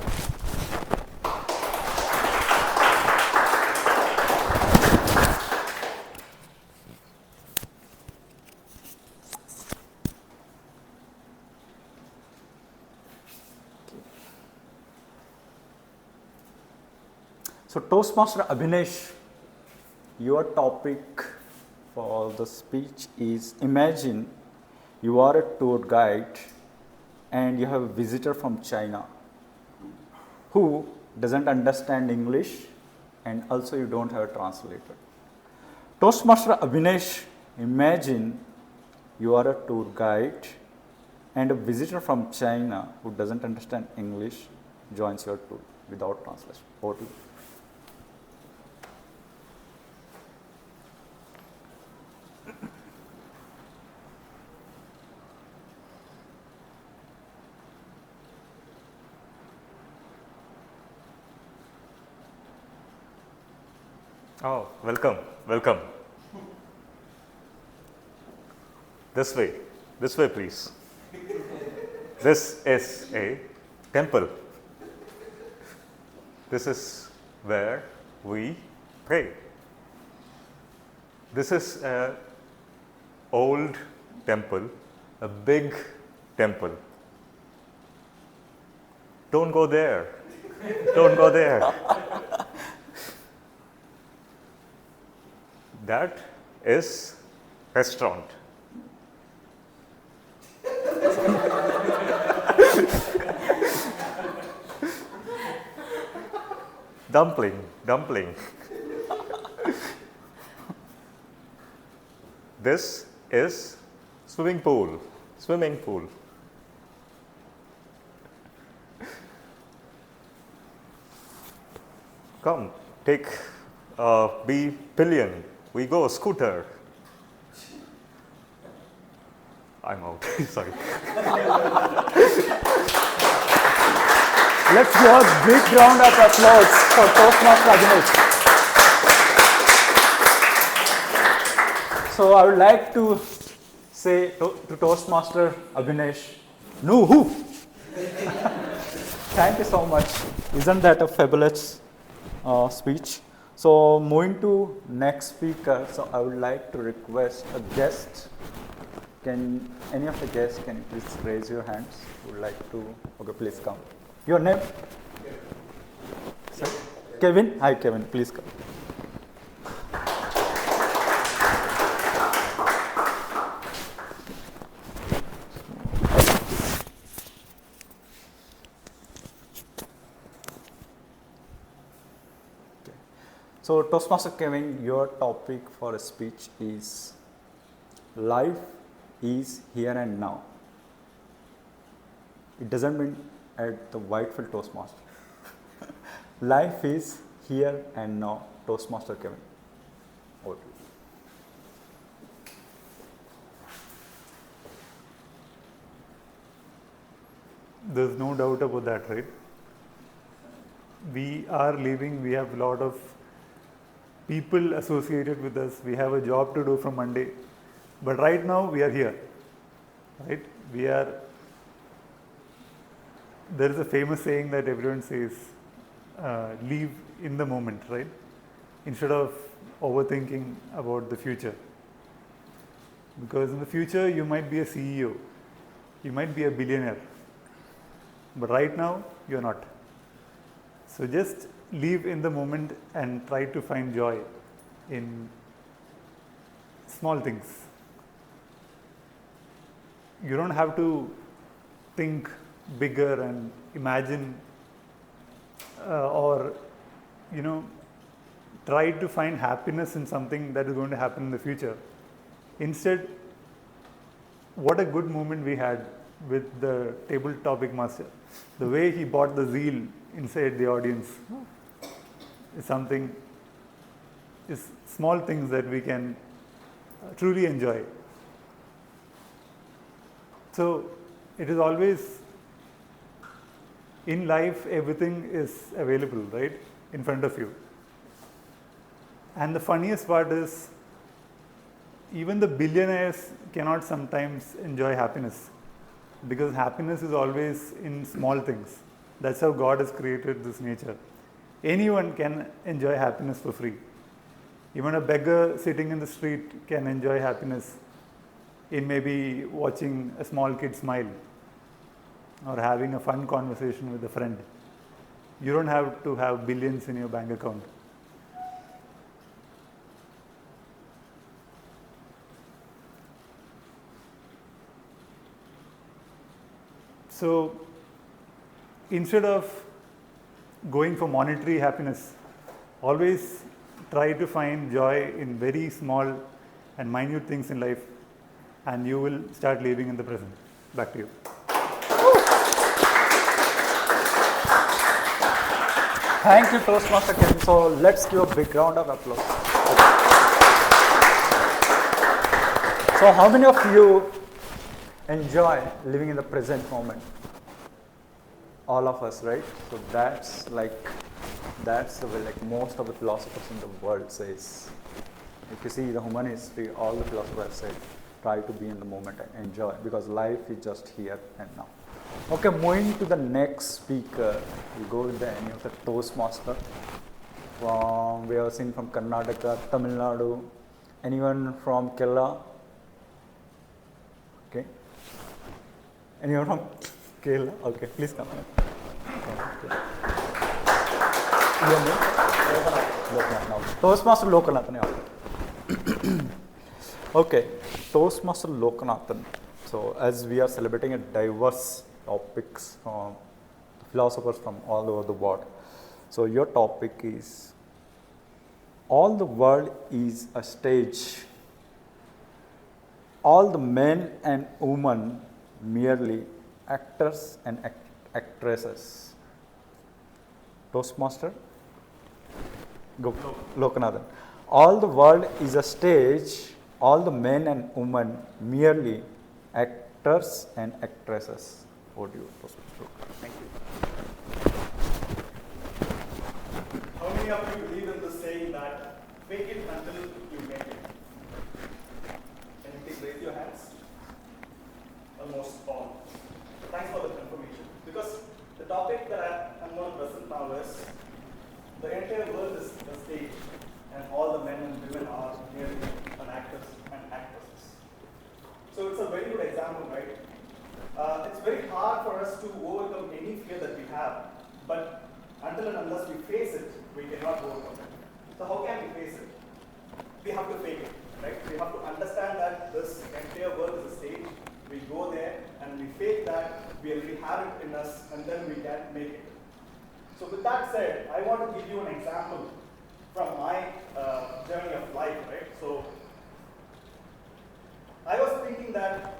So, Toastmaster Abhinesh, your topic for the speech is, imagine you are a tour guide and you have a visitor from China who doesn't understand English and also you don't have a translator. Toastmaster Abhinesh, imagine you are a tour guide and a visitor from China who doesn't understand English joins your tour without translation. Over to you. Oh, welcome, welcome. This way please. This is a temple. This is where we pray. This is an old temple, a big temple. Don't go there. Don't go there. That is restaurant. Dumpling. This is swimming pool. Come, take B pillion. We go scooter. I'm out. Sorry. Let's give a big round of applause for Toastmaster Abhinesh. So I would like to say to Toastmaster Abhinesh, no who. Thank you so much. Isn't that a fabulous speech? So moving to next speaker, so I would like to request a guest. Can any of the guests, can you please raise your hands? Would like to, okay, please come. Your name? Kevin. Kevin? Hi Kevin, please come. So Toastmaster Kevin, your topic for a speech is life is here and now. It doesn't mean at the Whitefield Toastmaster. Life is here and now. Toastmaster Kevin. Over to you. There's no doubt about that, right? We are leaving, we have a lot of people associated with us, we have a job to do from Monday, but right now we are here, right? There is a famous saying that everyone says, live in the moment, right? Instead of overthinking about the future. Because in the future you might be a CEO, you might be a billionaire, but right now you're not. So just live in the moment and try to find joy in small things. You don't have to think bigger and imagine or try to find happiness in something that is going to happen in the future. Instead, what a good moment we had with the table topic master. The way he brought the zeal inside the audience is something, is small things that we can truly enjoy. So it is always, in life everything is available, right, in front of you. And the funniest part is, even the billionaires cannot sometimes enjoy happiness, because happiness is always in small things. That's how God has created this nature. Anyone can enjoy happiness for free. Even a beggar sitting in the street can enjoy happiness in maybe watching a small kid smile or having a fun conversation with a friend. You don't have to have billions in your bank account. So instead of going for monetary happiness, always try to find joy in very small and minute things in life, and you will start living in the present. Back to you. Thank you, Toastmaster Kevin. So let's give a big round of applause. So how many of you enjoy living in the present moment? All of us, right? So that's the way like most of the philosophers in the world says. If you see the human history, all the philosophers say, try to be in the moment and enjoy, because life is just here and now. Okay, moving to the next speaker, we go with any of the Toastmaster. We have seen from Karnataka, Tamil Nadu, anyone from Kerala? Okay. Anyone from Kerala? Okay, please come. Okay. Your name? Lokanath. Toastmaster Lokanathan. Okay, Toastmaster Lokanathan. So as we are celebrating a diverse topics from philosophers from all over the world. So your topic is, all the world is a stage. All the men and women merely actors and actresses. Toastmaster Lokanathan. All the world is a stage. All the men and women merely actors actors and actresses. Over to you, Thank you. How many of you believe in the saying that fake it until you make it? Can you please raise your hands? Almost all. Thanks for the confirmation. Because the topic that I'm going to present now is the entire world is a stage, and all the men and women are merely actors and actresses. So it's a very good example, right? It's very hard for us to overcome any fear that we have, but until and unless we face it, we cannot overcome it. So how can we face it? We have to fake it, right? We have to understand that this entire world is a stage. We go there and we fake that we already have it in us, and then we can make it. So with that said, I want to give you an example from my journey of life, right? So I was thinking that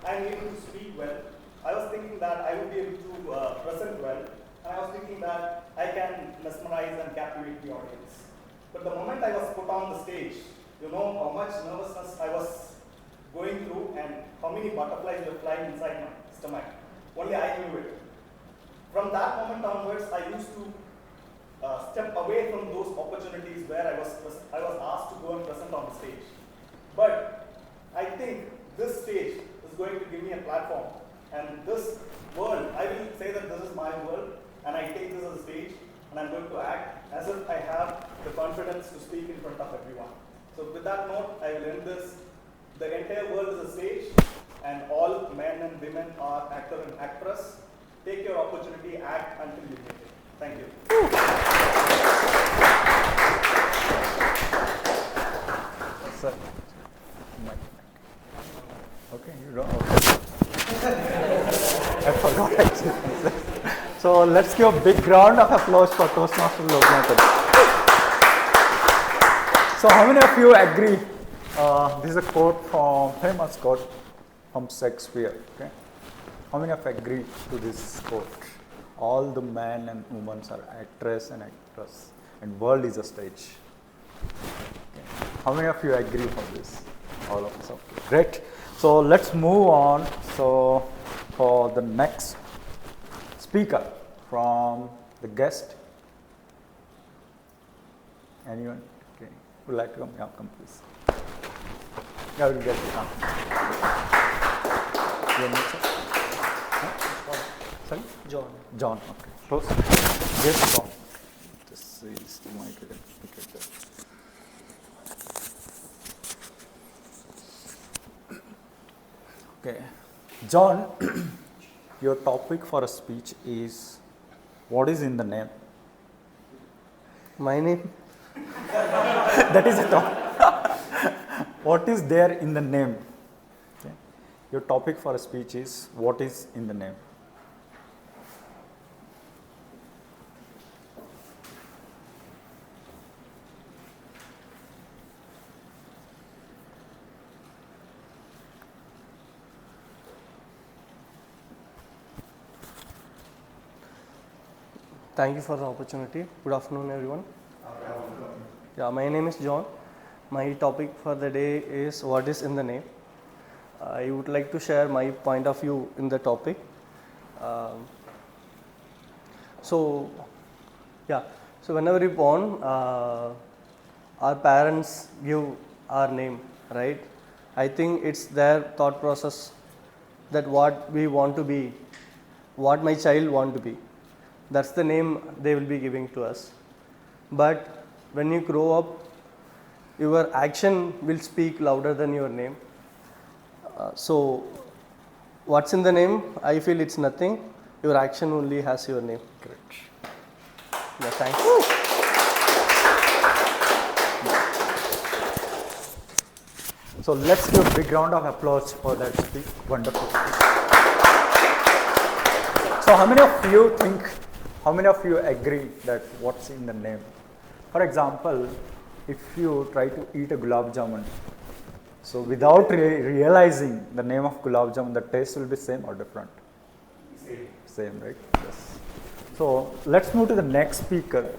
I'm able to speak well. I was thinking that I would be able to present well. And I was thinking that I can mesmerize and captivate the audience. But the moment I was put on the stage, you know how much nervousness I was going through and how many butterflies were flying inside my stomach. Only I knew it. From that moment onwards, I used to step away from those opportunities where I was asked to go and present on the stage. But I think this stage is going to give me a platform, and this world, I will say that this is my world, and I take this as a stage, and I'm going to act as if I have the confidence to speak in front of everyone. So with that note, I will end this. The entire world is a stage, and all men and women are actor and actress. Take your opportunity, act until you make it. Thank you. Sir. Okay, you don't. Okay. I forgot actually. So let's give a big round of applause for Toastmaster Loknath. So how many of you agree? This is a quote from famous quote from Shakespeare. Okay, how many of you agree to this quote? All the men and women are actress and actress, and world is a stage. Okay. How many of you agree for this? All of us. Okay, great. So let's move on. So for the next speaker from the guest, anyone? Okay, would like to come? Yeah, come please. Yeah, we'll get you. Your name, sir? Huh? Sorry? John. John. Okay. Close. Yes, John. This is the mic again. Okay, John, your topic for a speech is what is in the name? My name? That is a topic. What is there in the name? Okay. Your topic for a speech is what is in the name? Thank you for the opportunity. Good afternoon, everyone. Yeah, my name is John. My topic for the day is what is in the name. I would like to share my point of view in the topic. So whenever we born, our parents give our name, right? I think it's their thought process that what we want to be, what my child want to be. That's the name they will be giving to us. But when you grow up, your action will speak louder than your name. So what's in the name? I feel it's nothing. Your action only has your name. Great. Yeah, thanks. So let's give a big round of applause for that speech. Wonderful. So how many of you think, how many of you agree that what's in the name? For example, if you try to eat a gulab jamun, so without realizing the name of gulab jamun, the taste will be same or different? Same, right? Yes. So let's move to the next speaker.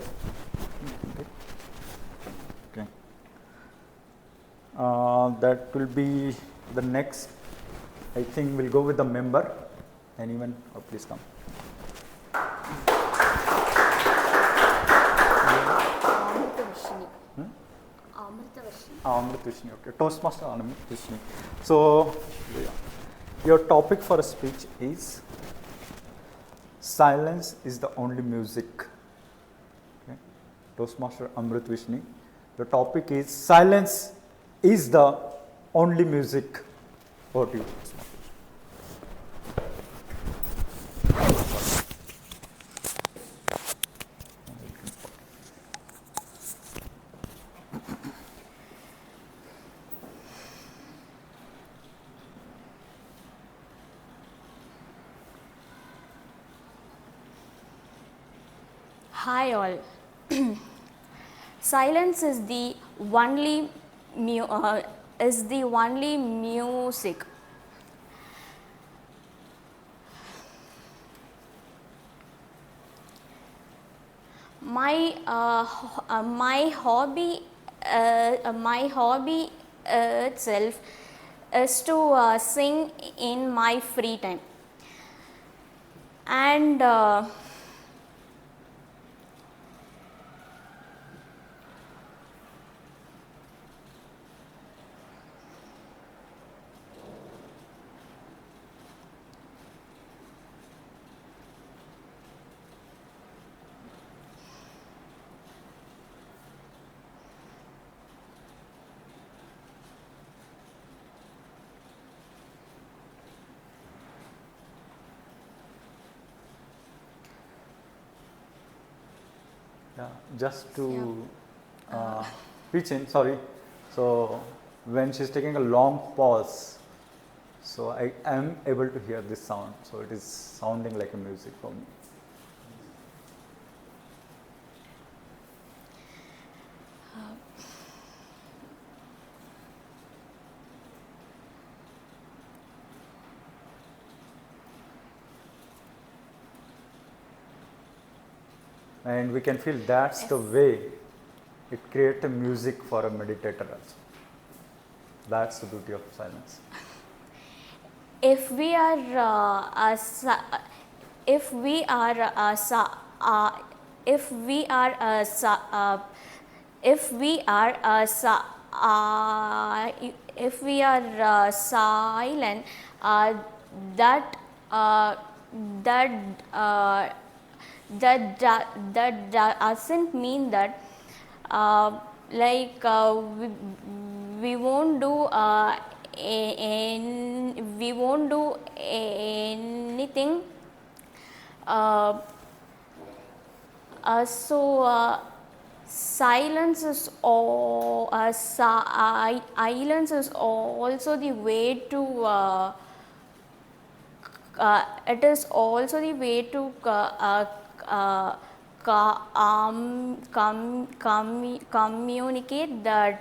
Okay. That will be the next I think we'll go with the member. Anyone? Oh, please come. Amritavarshini, okay. Toastmaster Amritavarshini. So, your topic for a speech is silence is the only music. Okay. Toastmaster Amritavarshini. The topic is silence is the only music. Over to you. Hi all. Silence is the only music. My hobby itself is to sing in my free time, and just to pitch in, sorry. So, when she's taking a long pause, so I am able to hear this sound. So, it is sounding like a music for me. And we can feel that's the way it creates a music for a meditator also. That's the beauty of silence. If we are silent, that doesn't mean that we won't do anything. Silence is silence is also the way to it is also the way to communicate that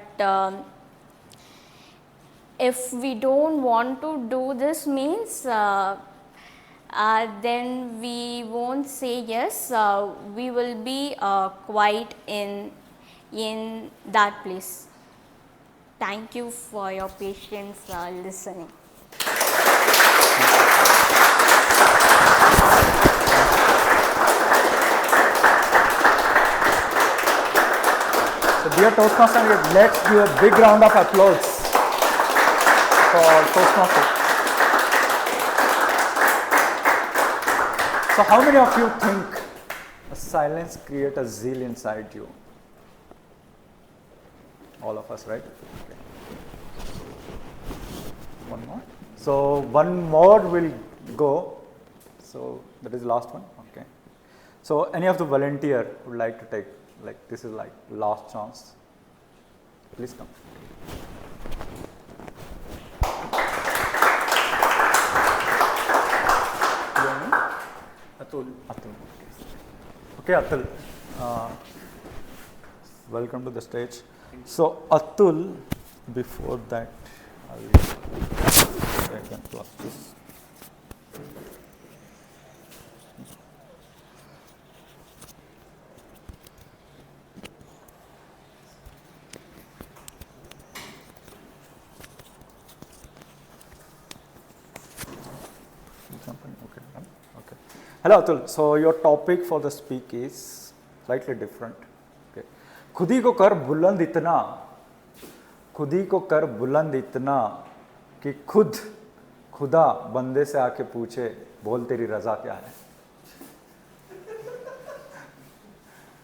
if we don't want to do this means then we won't say yes, we will be quiet in that place. Thank you for your patience listening. So, dear Toastmasters, let's give a big round of applause for Toastmasters. So, how many of you think a silence creates a zeal inside you? All of us, right? Okay. One more. So, one more will go. So, that is the last one. Okay. So, any of the volunteer would like to take, like this is like last chance. Please come. Atul. Okay, Atul. Welcome to the stage. So, Atul, before that, I can close this. Hello Atul. So your topic for the speak is slightly different. Okay. खुदी को कर बुलंद इतना, खुदी को कर बुलंद इतना कि खुद खुदा बंदे से आके पूछे बोल तेरी रजा क्या है.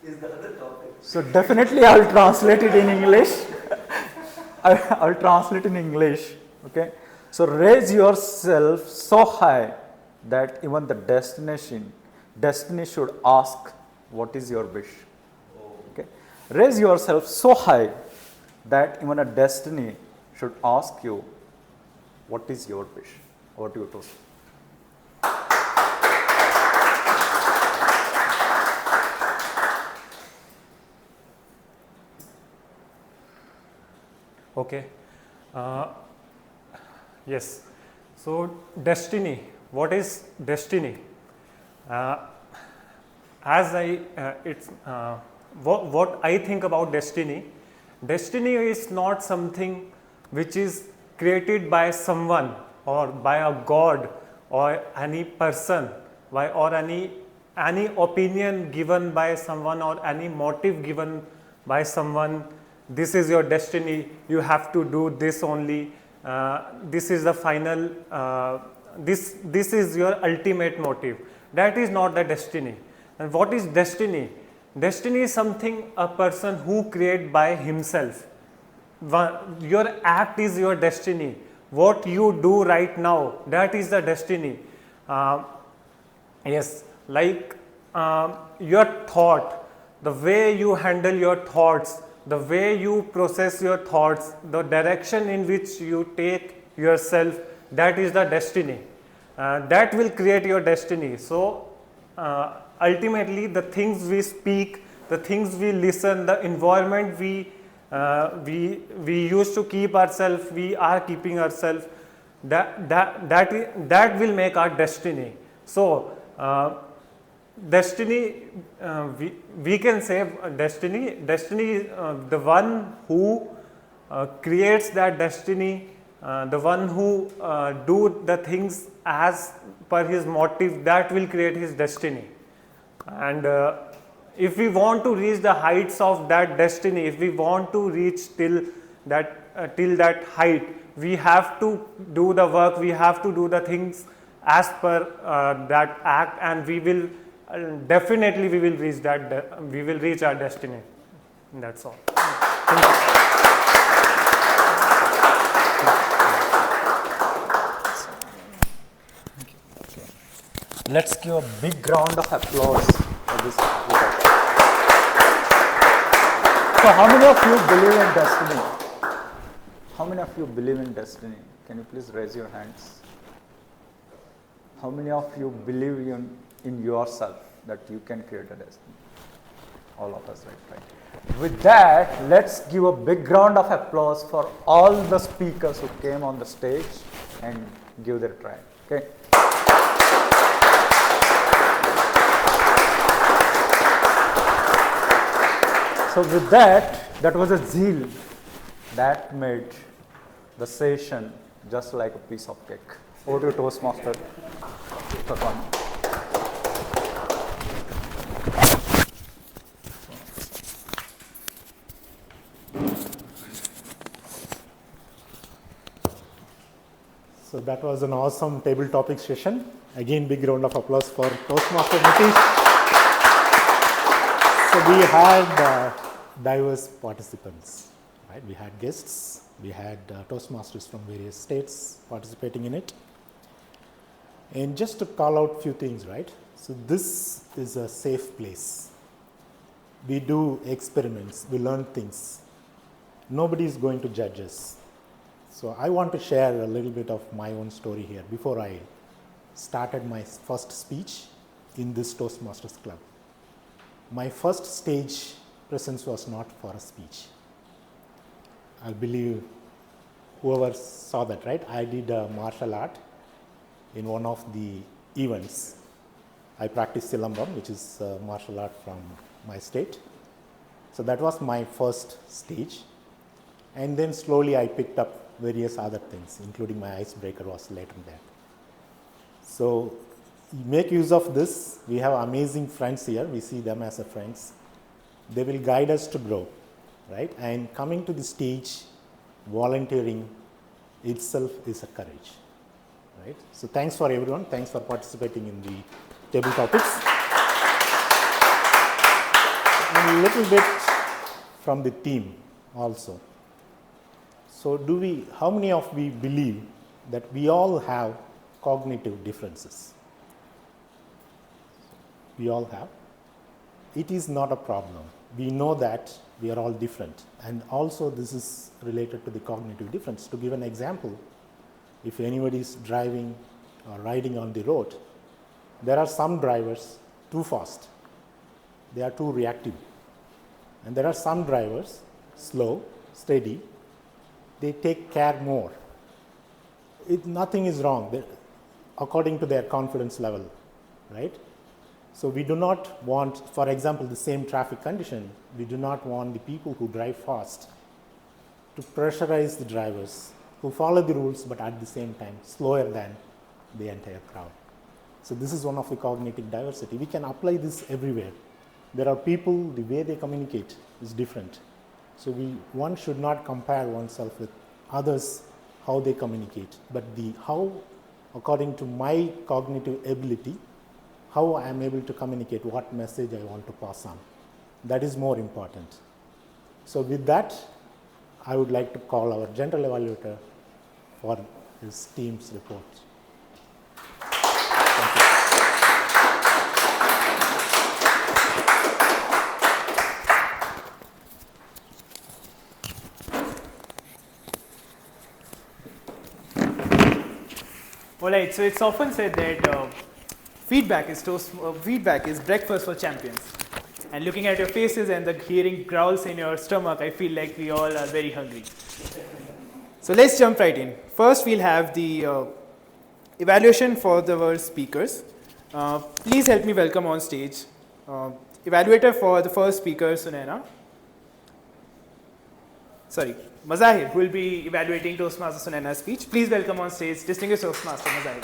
Is that the topic? So definitely I'll translate it in English. I'll translate in English. Okay. So raise yourself so high that even the destiny should ask, what is your wish? Okay. Raise yourself so high that even a destiny should ask you, what is your wish? Over to you, Toast. Okay. Yes. So destiny. What is destiny? What I think about destiny. Destiny is not something which is created by someone or by a god or any person or any opinion given by someone or any motive given by someone. This is your destiny, you have to do this only, this is the final, this is your ultimate motive. That is not the destiny. And what is destiny? Destiny is something a person who creates by himself. Your act is your destiny. What you do right now, that is the destiny. Yes, like your thought, the way you handle your thoughts, the way you process your thoughts, the direction in which you take yourself, that is the destiny. That will create your destiny. So ultimately the things we speak, the things we listen, the environment we used to keep ourselves, we are keeping ourselves, that will make our destiny. So destiny, we can say destiny is the one who creates that destiny, the one who do the things as per his motive, that will create his destiny. And if we want to reach the heights of that destiny, if we want to reach till that height, we have to do the work, we have to do the things as per that act, and we will definitely we will reach that, we will reach our destiny. That's all. Thank you. Let's give a big round of applause for this. So how many of you believe in destiny? How many of you believe in destiny? Can you please raise your hands? How many of you believe in yourself that you can create a destiny? All of us, right? With that, let's give a big round of applause for all the speakers who came on the stage and give their try. Okay. So with that was a zeal that made the session just like a piece of cake. Over to Toastmaster Tapan. So that was an awesome table topic session. Again, big round of applause for Toastmaster Nitish. So we had diverse participants, right? We had guests, we had Toastmasters from various states participating in it. And just to call out few things, right? So this is a safe place. We do experiments, we learn things. Nobody is going to judge us. So I want to share a little bit of my own story here before I started my first speech in this Toastmasters Club. My first stage presence was not for a speech. I believe whoever saw that, right? I did a martial art in one of the events. I practiced Silambam, which is martial art from my state. So that was my first stage. And then slowly I picked up various other things, including my icebreaker was later than that. So make use of this. We have amazing friends here. We see them as a friends. They will guide us to grow, right? And coming to the stage, volunteering itself is a courage, right? So thanks for everyone. Thanks for participating in the table topics. And a little bit from the team also. So how many of we believe that we all have cognitive differences? We all have. It is not a problem. We know that we are all different. And also this is related to the cognitive difference. To give an example, if anybody is driving or riding on the road, there are some drivers too fast. They are too reactive. And there are some drivers slow, steady. They take care more. Nothing is wrong according to their confidence level, right? So we do not want, for example, the same traffic condition, we do not want the people who drive fast to pressurize the drivers who follow the rules but at the same time slower than the entire crowd. So this is one of the cognitive diversity. We can apply this everywhere. There are people, the way they communicate is different. So one should not compare oneself with others, how they communicate, but how, according to my cognitive ability, how I am able to communicate, what message I want to pass on. That is more important. So with that, I would like to call our general evaluator for his team's report. Alright, so it's often said that feedback is breakfast for champions. And looking at your faces and hearing growls in your stomach, I feel like we all are very hungry. So let's jump right in. First, we'll have the evaluation for our speakers. Please help me welcome on stage evaluator for the first speaker, Mazahir, who will be evaluating Toastmaster Sunaina's speech. Please welcome on stage distinguished Toastmaster Mazahir.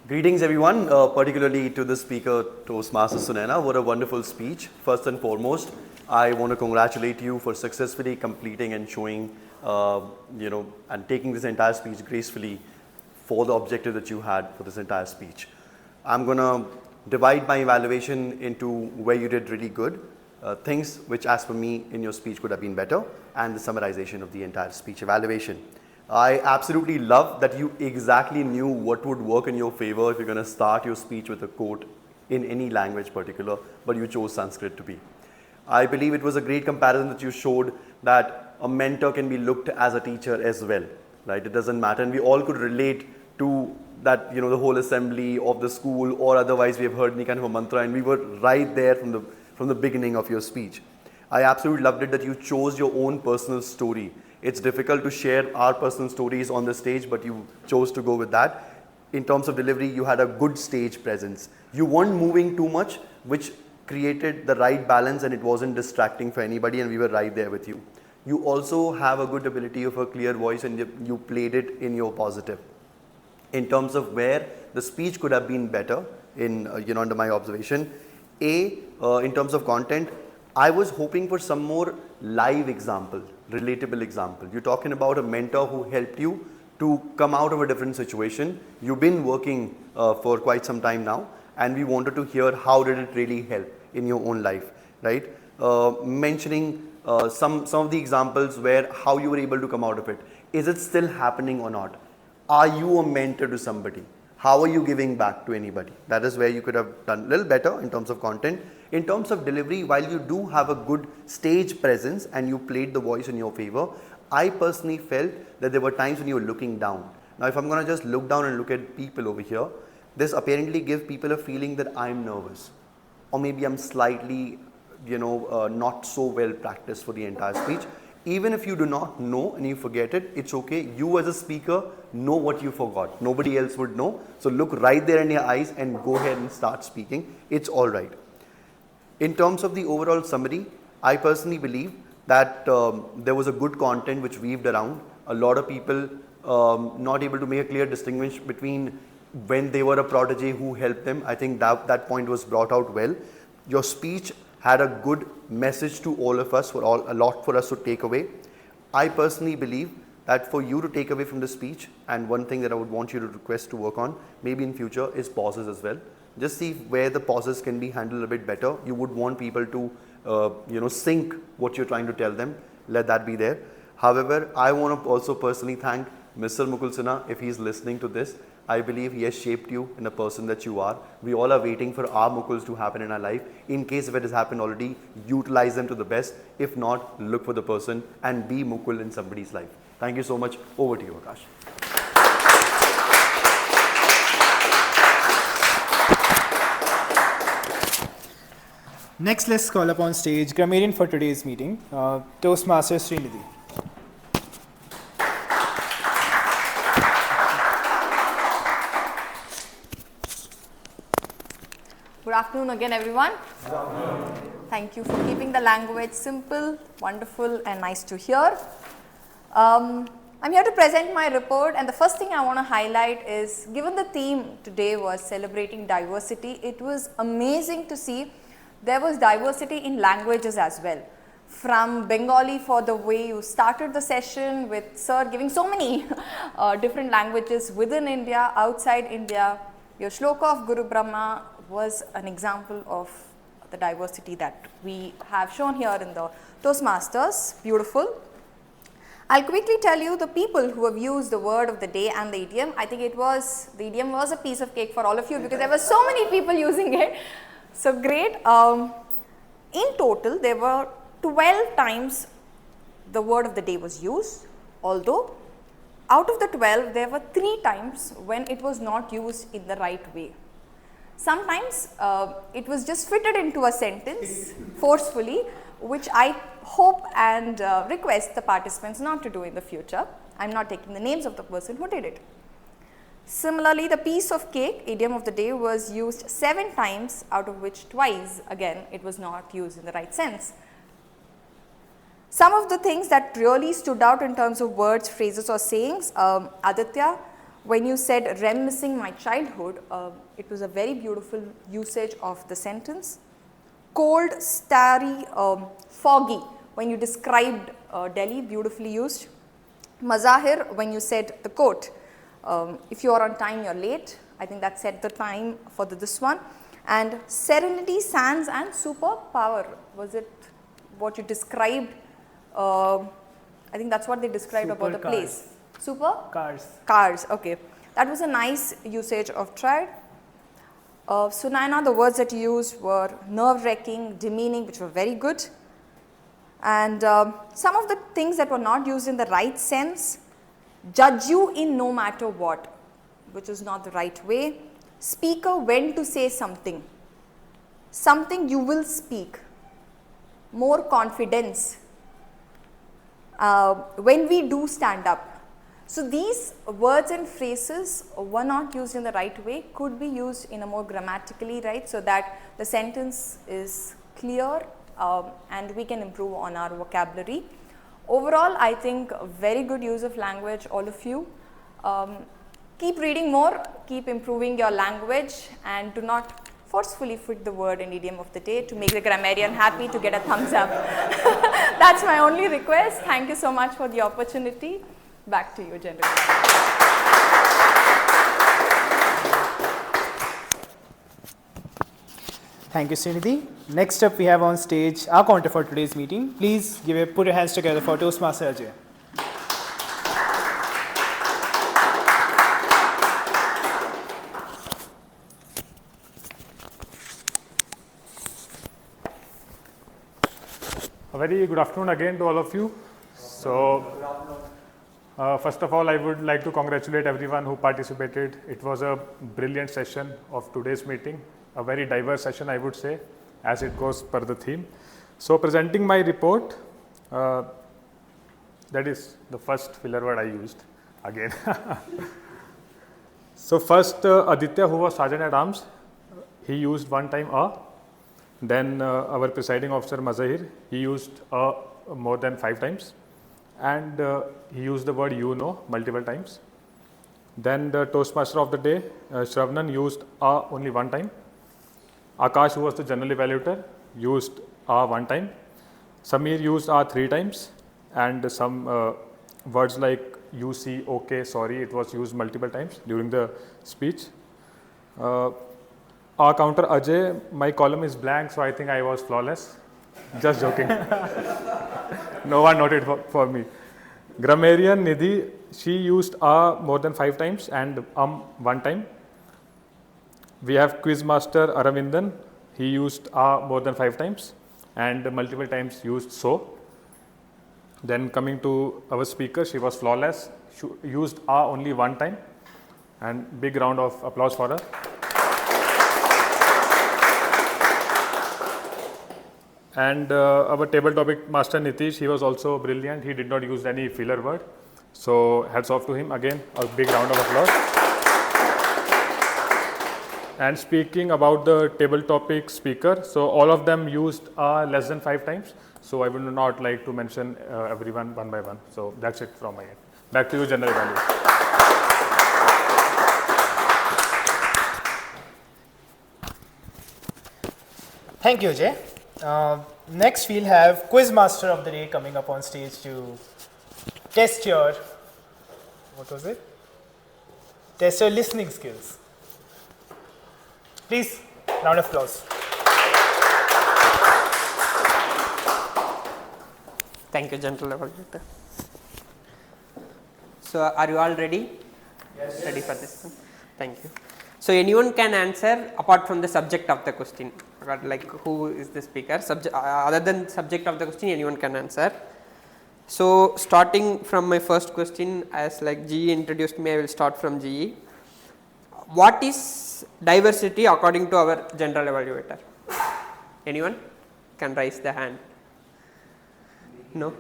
Greetings everyone, particularly to the speaker Toastmaster Sunaina. What a wonderful speech. First and foremost, I want to congratulate you for successfully completing and showing, and taking this entire speech gracefully for the objective that you had for this entire speech. I'm going to divide my evaluation into where you did really good, things which as per me in your speech could have been better, and the summarization of the entire speech evaluation. I absolutely love that you exactly knew what would work in your favor if you're going to start your speech with a quote in any language particular, but you chose Sanskrit to be. I believe it was a great comparison that you showed that a mentor can be looked as a teacher as well, right? It doesn't matter, and we all could relate to that, the whole assembly of the school, or otherwise we have heard any kind of a mantra, and we were right there from the beginning of your speech. I absolutely loved it that you chose your own personal story. It's difficult to share our personal stories on the stage, but you chose to go with that. In terms of delivery, you had a good stage presence. You weren't moving too much, which created the right balance, and it wasn't distracting for anybody, and we were right there with you. You also have a good ability of a clear voice, and you played it in your positive. In terms of where the speech could have been better, under my observation, in terms of content, I was hoping for some more live example, relatable example. You're talking about a mentor who helped you to come out of a different situation. You've been working for quite some time now, and we wanted to hear how did it really help in your own life, right? Mentioning some of the examples where how you were able to come out of it. Is it still happening or not? Are you a mentor to somebody? How are you giving back to anybody? That is where you could have done a little better in terms of content. In terms of delivery, while you do have a good stage presence and you played the voice in your favor, I personally felt that there were times when you were looking down. Now, if I'm going to just look down and look at people over here, this apparently gives people a feeling that I'm nervous, or maybe I'm slightly, not so well practiced for the entire speech. Even if you do not know and you forget it, it's okay. You as a speaker know what you forgot. Nobody else would know. So look right there in your eyes and go ahead and start speaking. It's all right. In terms of the overall summary, I personally believe that there was a good content which weaved around a lot of people not able to make a clear distinction between when they were a protege, who helped them. I think that point was brought out well. Your speech had a good message to all of us, a lot for us to take away. I personally believe that for you to take away from the speech, and one thing that I would want you to request to work on, maybe in future, is pauses as well. Just see where the pauses can be handled a bit better. You would want people to sync what you're trying to tell them. Let that be there. However, I want to also personally thank Mr. Mukul Sinha, if he's listening to this. I believe he has shaped you in the person that you are. We all are waiting for our Mukuls to happen in our life. In case if it has happened already, utilize them to the best. If not, look for the person and be Mukul in somebody's life. Thank you so much. Over to you, Akash. Next, let's call upon stage grammarian for today's meeting, Toastmaster Srinidhi. Good afternoon again, everyone. Good afternoon. Thank you for keeping the language simple, wonderful, and nice to hear. I'm here to present my report, and the first thing I want to highlight is, given the theme today was celebrating diversity, it was amazing to see there was diversity in languages as well. From Bengali, for the way you started the session with Sir giving so many different languages within India, outside India. Your shloka of Guru Brahma was an example of the diversity that we have shown here in the Toastmasters. Beautiful. I'll quickly tell you the people who have used the word of the day and the idiom. I think the idiom was a piece of cake for all of you because there were so many people using it. So great. In total, there were 12 times the word of the day was used, although out of the 12, there were 3 times when it was not used in the right way. Sometimes it was just fitted into a sentence forcefully, which I hope and request the participants not to do in the future. I am not taking the names of the person who did it. Similarly, the piece of cake, idiom of the day, was used 7 times, out of which twice, again, it was not used in the right sense. Some of the things that really stood out in terms of words, phrases or sayings, Aditya, when you said reminiscing my childhood, it was a very beautiful usage of the sentence. Cold, starry, foggy, when you described Delhi, beautifully used. Mazahir, when you said the quote, if you are on time, you're late. I think that set the time for this one. And serenity, sands and superpower, was it what you described? I think that's what they described about the place. Super? Cars. Cars, okay. That was a nice usage of tried. Sunaina, the words that you used were nerve-wracking, demeaning, which were very good. And some of the things that were not used in the right sense, judge you in no matter what, which is not the right way. Speaker, when to say something. Something you will speak. More confidence. When we do stand up. So these words and phrases were not used in the right way, could be used in a more grammatically right, so that the sentence is clear and we can improve on our vocabulary. Overall, I think very good use of language, all of you. Keep reading more, keep improving your language, and do not forcefully fit the word and idiom of the day to make the grammarian happy to get a thumbs up. That's my only request. Thank you so much for the opportunity. Back to you, General. Thank you, Srinidhi. Next up, we have on stage our counter for today's meeting. Please put your hands together for Toastmaster Ajay. A very good afternoon again to all of you. First of all, I would like to congratulate everyone who participated. It was a brilliant session of today's meeting, a very diverse session, I would say, as it goes per the theme. So presenting my report, that is the first filler word I used again. So first, Aditya, who was Sergeant at Arms, he used one time a. Then our presiding officer Mazahir, he used a more than 5 times. and he used the word you know multiple times. Then the Toastmaster of the day, Shravnan, used only one time. Akash, who was the general evaluator, used one time. Samir used 3 times, and some words like you see, okay, sorry, it was used multiple times during the speech. Our counter Ajay, my column is blank, so I think I was flawless. Just joking. No one noted for me. Grammarian Nidhi, she used more than 5 times and one time. We have Quizmaster Aravindan, he used more than 5 times and multiple times used so. Then coming to our speaker, she was flawless, she used only one time, and big round of applause for her. And our table topic master Nitish, he was also brilliant, he did not use any filler word. So hats off to him, again a big round of applause. And speaking about the table topic speaker, so all of them used less than 5 times. So I would not like to mention everyone one by one. So that's it from my end. Back to you, General Evaluator. Thank you, Jay. Next, we'll have Quizmaster of the day coming up on stage to test your, Test your listening skills. Please, round of applause. Thank you, General Evaluator. So, are you all ready? Yes. Ready for this one? Thank you. So, anyone can answer apart from the subject of the question, like who is the speaker, other than subject of the question, anyone can answer. So, starting from my first question, as like GE introduced me, I will start from GE. What is diversity according to our General Evaluator? Anyone can raise the hand? No?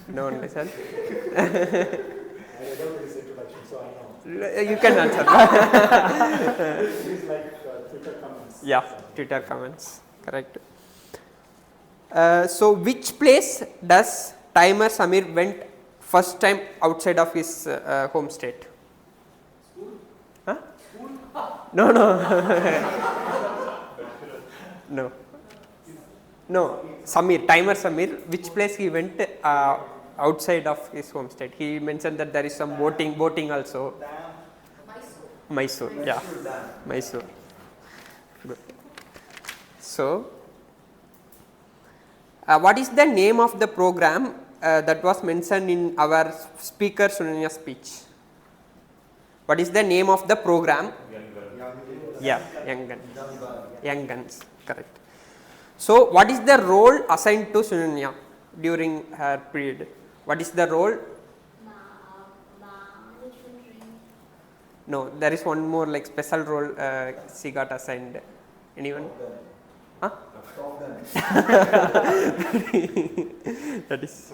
No one listen? You can answer. It's like Twitter comments. Yeah, Twitter comments, correct. So, which place does Timer Samir went first time outside of his home state? School? Huh? School? No, no. No. No, Samir, Timer Samir, which place he went outside of his home state? He mentioned that there is some boating also. Mysore, yeah, Mysore. Good. So, what is the name of the program that was mentioned in our speaker Sunanya speech? What is the name of the program? Yeah, Young Guns, correct. So, what is the role assigned to Sunanya during her period? What is the role? No, there is one more like special role she got assigned. Anyone? Huh? That is.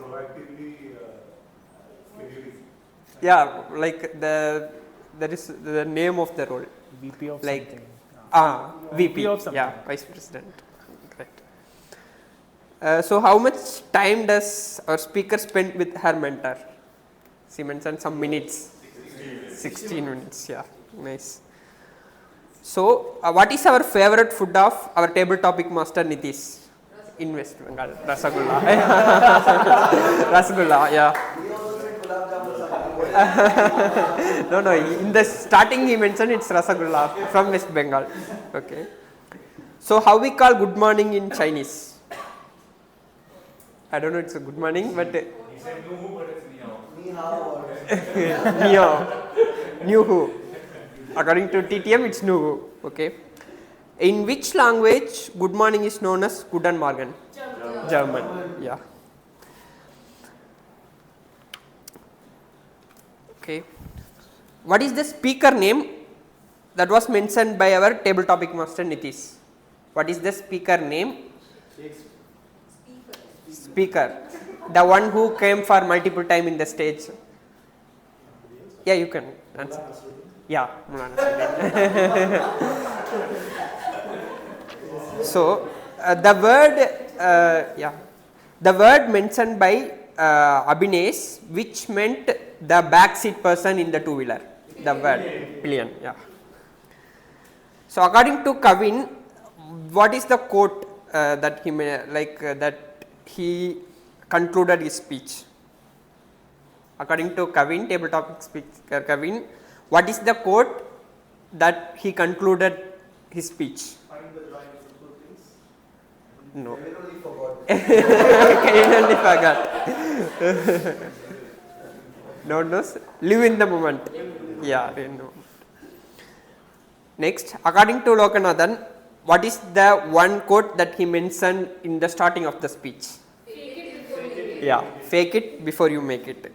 Yeah, like there is the name of the role. VP of like, something. VP of something. Yeah, Vice President. So, how much time does our speaker spend with her mentor? She mentioned some minutes. 16 minutes, yeah, nice. So, what is our favorite food of our table topic master Nitish in West Bengal? Rasagulla. Rasgulla, yeah. No, in the starting he mentioned it's Rasagulla from West Bengal. Okay. So, how we call good morning in Chinese? I don't know, it's a good morning, but. He said no hu, but it's ni hao. Ni hao. New hu. According to TTM, it's new hu. Okay. In which language good morning is known as Guten Morgen? German. Yeah. Okay. What is the speaker name that was mentioned by our table topic master Nitish? What is the speaker name? Speaker. The one who came for multiple time in the stage. Yeah, you can answer. Yeah, so the word mentioned by Abhinesh, which meant the back seat person in the two-wheeler. The word pillion, yeah. So according to Kavin, what is the quote that he that he concluded his speech? According to Kavin, table topic speaker Kavin, what is the quote that he concluded his speech? Find the joy in simple things. No. Genuinely forgot. Genuinely forgot. No, no. Live in the moment. Yeah. No. Next, according to Lokanathan, what is the one quote that he mentioned in the starting of the speech? Yeah, fake it before you make it.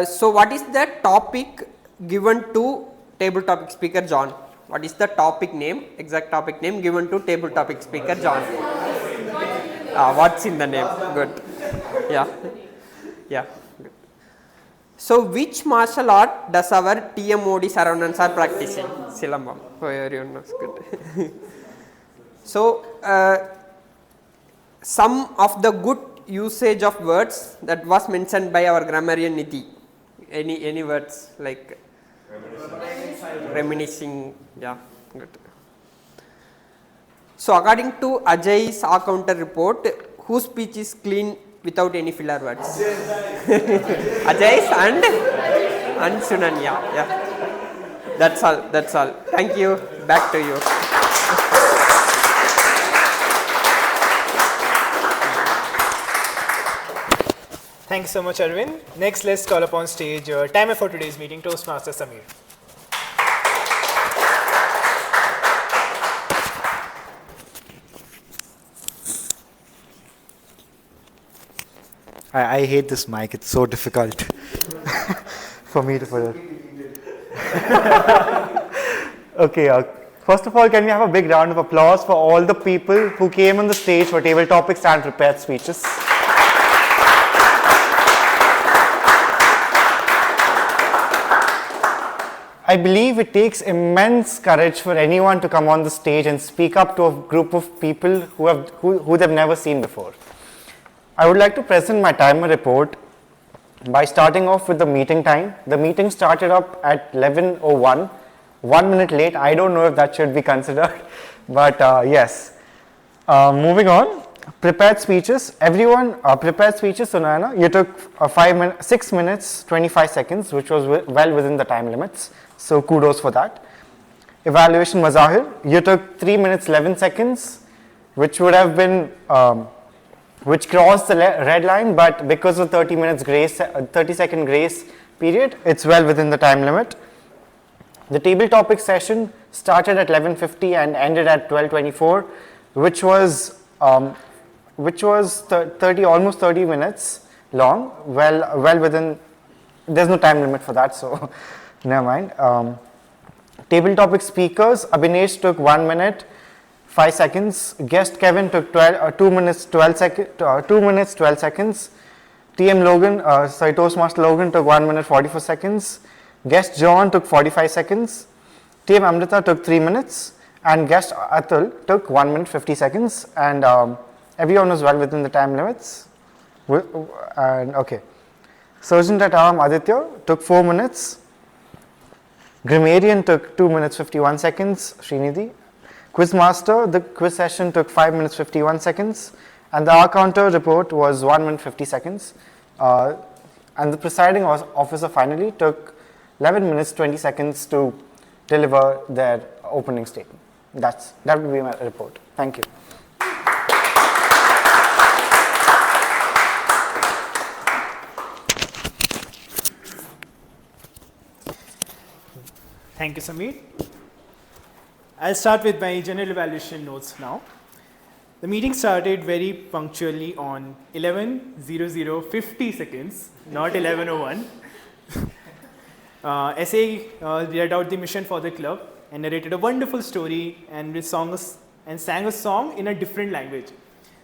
So, what is the topic given to table topic speaker John? What is the topic name, exact topic name given to table topic speaker John? What's in the name? Good. Yeah. Yeah. Good. So, which martial art does our TMOD Saravanan sir practicing? Silambam. Oh, everyone knows. Good. So, some of the good usage of words that was mentioned by our grammarian Nidhi. Any words like reminiscing, yeah, good. So according to Ajay's counter report, whose speech is clean without any filler words? Ajay's and Sunanya, yeah. That's all. Thank you. Back to you. Thanks so much, Arvind. Next, let's call upon stage timer for today's meeting, Toastmaster Samir. I hate this mic. It's so difficult for me to put it. Okay, first of all, can we have a big round of applause for all the people who came on the stage for table topics and prepared speeches? I believe it takes immense courage for anyone to come on the stage and speak up to a group of people who they've never seen before. I would like to present my timer report by starting off with the meeting time. The meeting started up at 11:01, 1 minute late. I don't know if that should be considered, but yes. Moving on, prepared speeches. Everyone, prepared speeches, Sunayana, you took 6 minutes, 25 seconds, which was well within the time limits. So kudos for that. Evaluation Mazahir, you took 3 minutes 11 seconds, which would have been, which crossed the red line, but because of 30 minutes grace, 30-second grace period, it's well within the time limit. The table topic session started at 11:50 and ended at 12:24, which was almost 30 minutes long. Well within. There's no time limit for that, so. Never mind. Table topic speakers, Abhinesh took 1 minute, 5 seconds. Guest Kevin took 2 minutes, 12 seconds. Toastmaster Logan took 1 minute, 44 seconds. Guest John took 45 seconds. TM Amrita took 3 minutes. And guest Atul took 1 minute, 50 seconds. And everyone was well within the time limits. And okay. Surgeon at Arm Aditya took 4 minutes. Grammarian took 2 minutes 51 seconds, Srinidhi. Quizmaster, the quiz session took 5 minutes 51 seconds, and the R-counter report was 1 minute 50 seconds. And the presiding officer finally took 11 minutes 20 seconds to deliver their opening statement. That would be my report. Thank you. Thank you, Samir. I'll start with my general evaluation notes now. The meeting started very punctually on 11:00:50 seconds, not 11:01. SA read out the mission for the club and narrated a wonderful story and sang a song in a different language.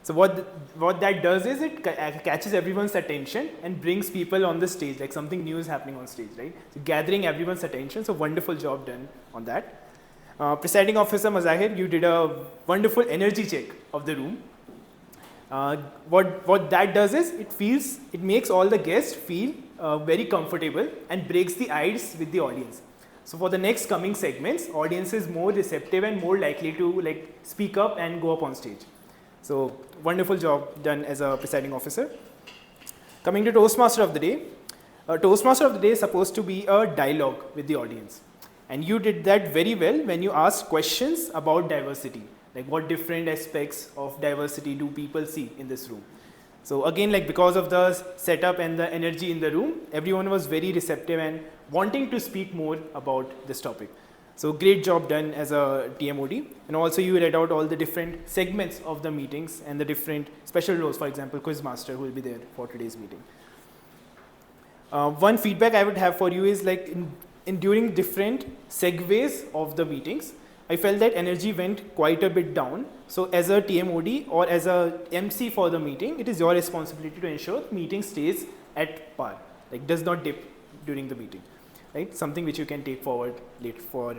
So what that does is it catches everyone's attention and brings people on the stage, like something new is happening on stage, right? So gathering everyone's attention, so wonderful job done on that. Presiding officer Mazahir, you did a wonderful energy check of the room. What that does is it makes all the guests feel very comfortable and breaks the ice with the audience. So for the next coming segments, audience is more receptive and more likely to like speak up and go up on stage. So wonderful job done as a presiding officer. Coming to Toastmaster of the Day. Toastmaster of the Day is supposed to be a dialogue with the audience. And you did that very well when you asked questions about diversity. Like what different aspects of diversity do people see in this room? So again, like because of the setup and the energy in the room, everyone was very receptive and wanting to speak more about this topic. So great job done as a TMOD. And also you read out all the different segments of the meetings and the different special roles, for example, Quizmaster who will be there for today's meeting. One feedback I would have for you is like during different segues of the meetings, I felt that energy went quite a bit down. So as a TMOD or as a MC for the meeting, it is your responsibility to ensure meeting stays at par, like does not dip during the meeting, right? Something which you can take forward later for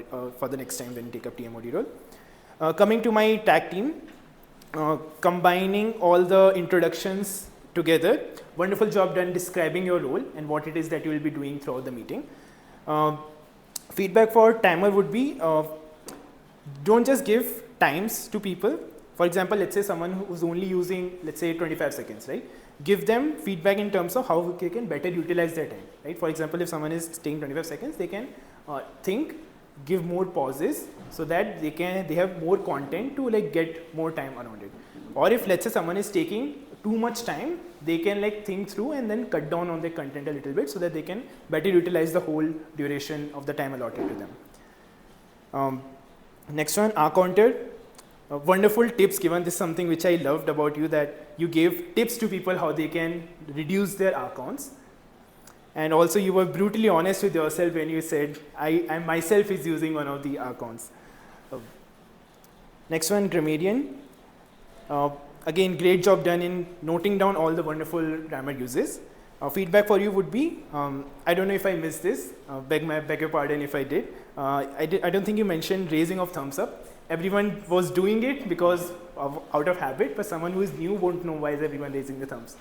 the next time when you take up TMOD role. Coming to my tag team, combining all the introductions together, wonderful job done describing your role and what it is that you will be doing throughout the meeting. Feedback for timer would be, don't just give times to people. For example, let's say someone who's only using, let's say 25 seconds, right? Give them feedback in terms of how they can better utilize their time, right? For example, if someone is staying 25 seconds, they can think, give more pauses so that they have more content to like get more time around it. Or if let's say someone is taking too much time, they can like think through and then cut down on their content a little bit so that they can better utilize the whole duration of the time allotted to them. Next one, R-Counter. Wonderful tips given. This is something which I loved about you, that you gave tips to people how they can reduce their R counts. And also you were brutally honest with yourself when you said, I myself is using one of the R counts. Next one, Grammarian. Again, great job done in noting down all the wonderful grammar uses. Feedback for you would be, I don't know if I missed this, beg your pardon if I did. I don't think you mentioned raising of thumbs up. Everyone was doing it because out of habit, but someone who is new won't know why is everyone raising the thumbs.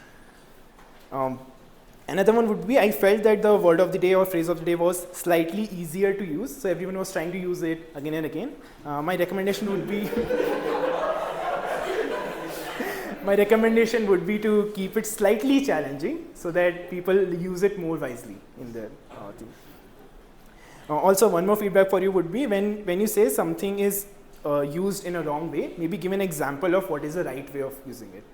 Another one would be, I felt that the word of the day or phrase of the day was slightly easier to use, so everyone was trying to use it again and again. My recommendation would be to keep it slightly challenging so that people use it more wisely in their team. Also, one more feedback for you would be when you say something is used in a wrong way, maybe give an example of what is the right way of using it.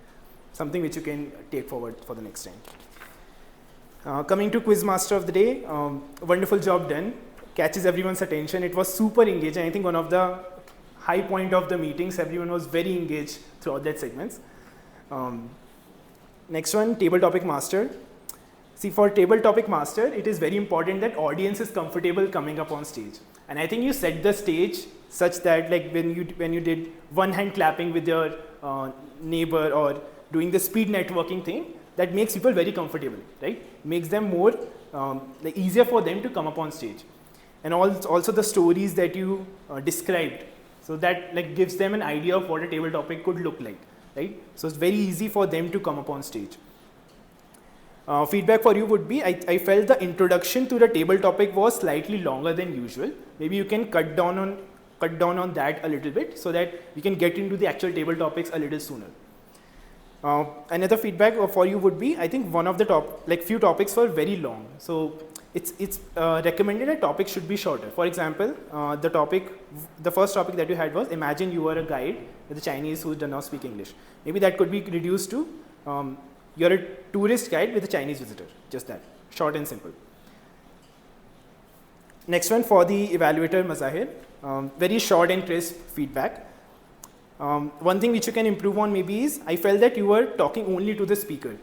Something which you can take forward for the next time. Coming to Quizmaster of the Day, wonderful job done. Catches everyone's attention. It was super engaging. I think one of the high point of the meetings, everyone was very engaged throughout that segments. Next one, Table Topic Master. See, for Table Topic Master, it is very important that audience is comfortable coming up on stage. And I think you set the stage such that like when you did one hand clapping with your neighbor or doing the speed networking thing, that makes people very comfortable, right? Makes them more like easier for them to come up on stage. And also the stories that you described, so that like gives them an idea of what a table topic could look like, right? So it's very easy for them to come up on stage. Feedback for you would be, I felt the introduction to the table topic was slightly longer than usual. Maybe you can cut down on that a little bit so that we can get into the actual table topics a little sooner. Another feedback for you would be, I think one of the few topics were very long. So it's recommended a topic should be shorter. For example, the first topic that you had was, imagine you are a guide with a Chinese who does not speak English. Maybe that could be reduced to, you're a tourist guide with a Chinese visitor. Just that, short and simple. Next one for the evaluator Mazahir, very short and crisp feedback. One thing which you can improve on maybe is, I felt that you were talking only to the speaker.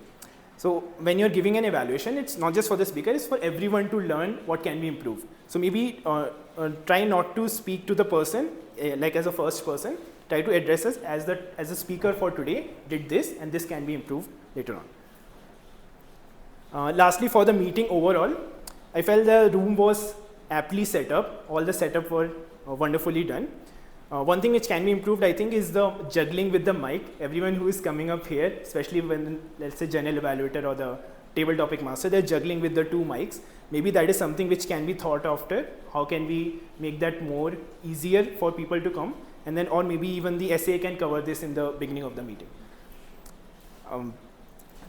So when you're giving an evaluation, it's not just for the speaker, it's for everyone to learn what can be improved. So maybe try not to speak to the person like as a first person. Try to address us as a speaker for today did this and this can be improved later on. Lastly, for the meeting overall, I felt the room was aptly set up. All the setup were wonderfully done. One thing which can be improved, I think, is the juggling with the mic. Everyone who is coming up here, especially when, let's say, general evaluator or the table topic master, they're juggling with the two mics. Maybe that is something which can be thought after. How can we make that more easier for people to come? And then, or maybe even the SA can cover this in the beginning of the meeting.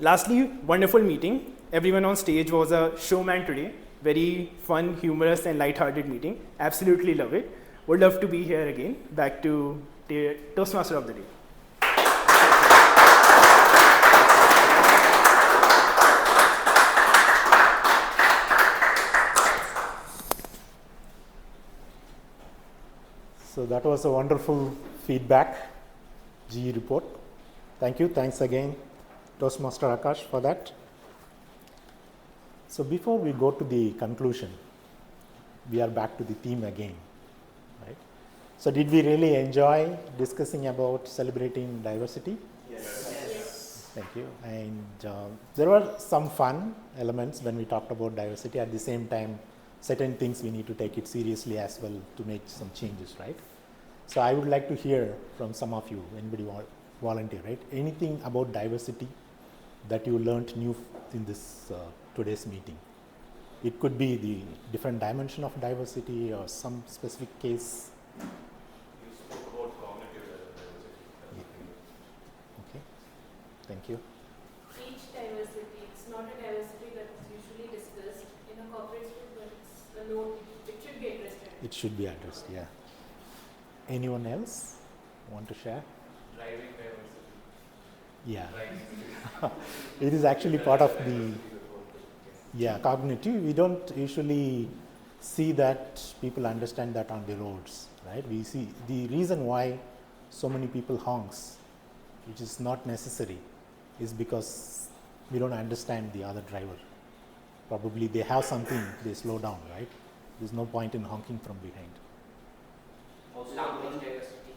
Lastly, wonderful meeting. Everyone on stage was a showman today. Very fun, humorous, and light-hearted meeting. Absolutely love it. Would love to be here again. Back to the Toastmaster of the day. So that was a wonderful feedback, GE report. Thank you. Thanks again, Toastmaster Akash, for that. So before we go to the conclusion, we are back to the theme again, right? So did we really enjoy discussing about celebrating diversity? Yes. Thank you. And there were some fun elements when we talked about diversity. At the same time, certain things we need to take it seriously as well to make some changes, right? So I would like to hear from some of you, anybody volunteer, right? Anything about diversity that you learned new in this today's meeting. It could be the different dimension of diversity or some specific case. You spoke about cognitive diversity. Okay, thank you. Each diversity, it's not a diversity that is usually discussed in a corporate school, but it's a note, it should be addressed. It should be addressed, yeah. Anyone else want to share? Driving diversity. Yeah. It is actually part of the cognitive. We don't usually see that people understand that on the roads, right? We see the reason why so many people honks, which is not necessary, is because we don't understand the other driver. Probably they have something, they slow down, right? There's no point in honking from behind. Language diversity.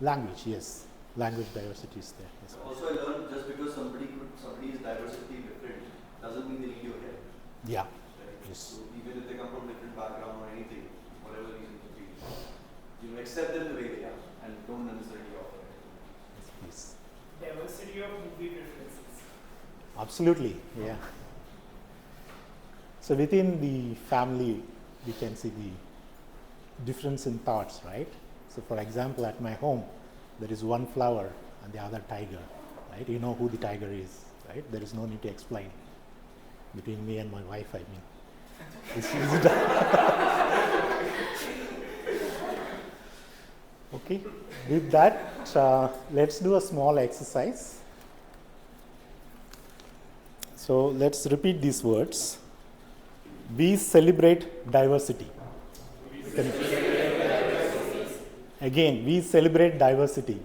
Language, yes. Language diversity is there. Yes. Also, I learned just because somebody's diversity different doesn't mean they need your help. Yeah. Right? Yes. So even if they come from different background or anything, whatever reason could be, you accept them the way they are and don't necessarily offer it. Yes, please. Diversity of movie preferences. Absolutely, yeah. So within the family, we can see the difference in thoughts, right? So for example, at my home, there is one flower and the other tiger, right? You know who the tiger is, right? There is no need to explain. Between me and my wife, I mean. It's easy to okay, with that, let's do a small exercise. So let's repeat these words. We celebrate diversity. Again, we celebrate diversity.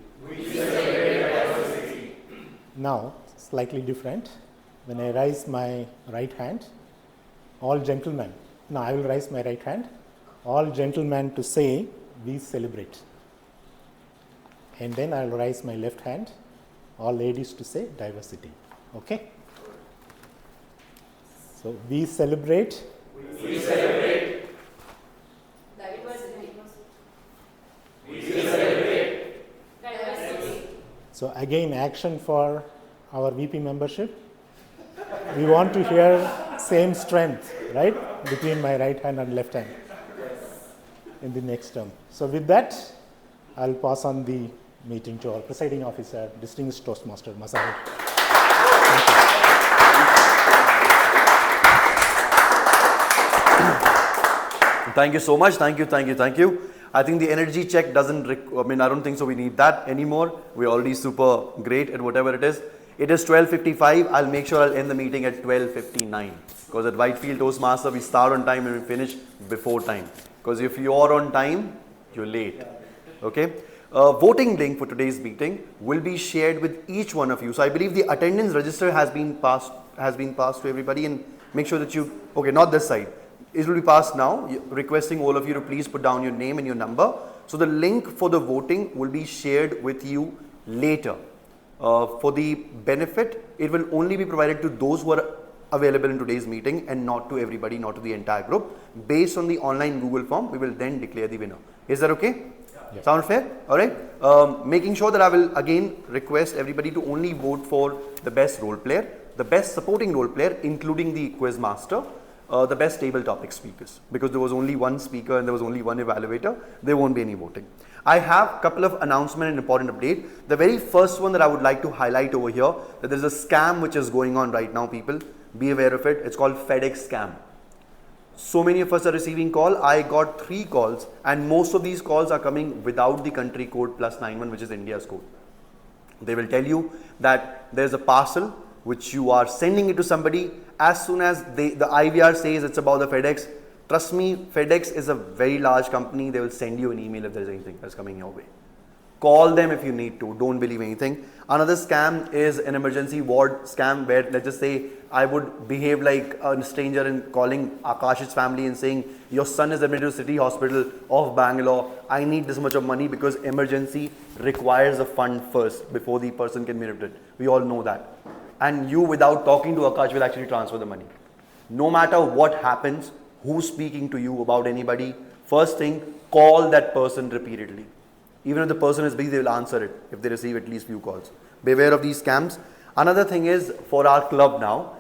Now, slightly different. When I raise my right hand, all gentlemen, now I will raise my right hand, all gentlemen to say, we celebrate. And then I will raise my left hand, all ladies to say, diversity. Okay? So, we celebrate. We celebrate. Diversity. We celebrate. Diversity. So, again, action for our VP membership. We want to hear same strength, right, between my right hand and left hand in the next term. So, with that, I'll pass on the meeting to our presiding officer, distinguished Toastmaster Masahiro. Thank you so much. Thank you. I think the energy check doesn't, I don't think so we need that anymore. We're already super great at whatever it is. It is 12:55. I'll make sure I'll end the meeting at 12:59. Because at Whitefield Toastmaster, we start on time and we finish before time. Because if you're on time, you're late. Okay? Voting link for today's meeting will be shared with each one of you. So I believe the attendance register has been passed to everybody, and make sure that you, okay, not this side. It will be passed now, requesting all of you to please put down your name and your number. So the link for the voting will be shared with you later. For the benefit, it will only be provided to those who are available in today's meeting and not to everybody, not to the entire group. Based on the online Google form, we will then declare the winner. Is that okay? Yeah. Sound fair? All right. Making sure that I will again request everybody to only vote for the best role player, the best supporting role player, including the quiz master, the best table topic speakers. Because there was only one speaker and there was only one evaluator, there won't be any voting. I have a couple of announcements and important update. The very first one that I would like to highlight over here, that there is a scam which is going on right now, people. Be aware of it. It's called FedEx scam. So many of us are receiving call. I got 3 calls and most of these calls are coming without the country code +91, which is India's code. They will tell you that there's a parcel which you are sending it to somebody. As soon as the IVR says it's about the FedEx, trust me, FedEx is a very large company. They will send you an email if there's anything that's coming your way. Call them if you need to. Don't believe anything. Another scam is an emergency ward scam where, let's just say, I would behave like a stranger and calling Akash's family and saying, your son is admitted to City Hospital of Bangalore. I need this much of money because emergency requires a fund first before the person can be admitted. We all know that. And you, without talking to Akash, will actually transfer the money. No matter what happens, who's speaking to you about anybody, first thing, call that person repeatedly. Even if the person is busy, they will answer it if they receive at least few calls. Beware of these scams. Another thing is, for our club now,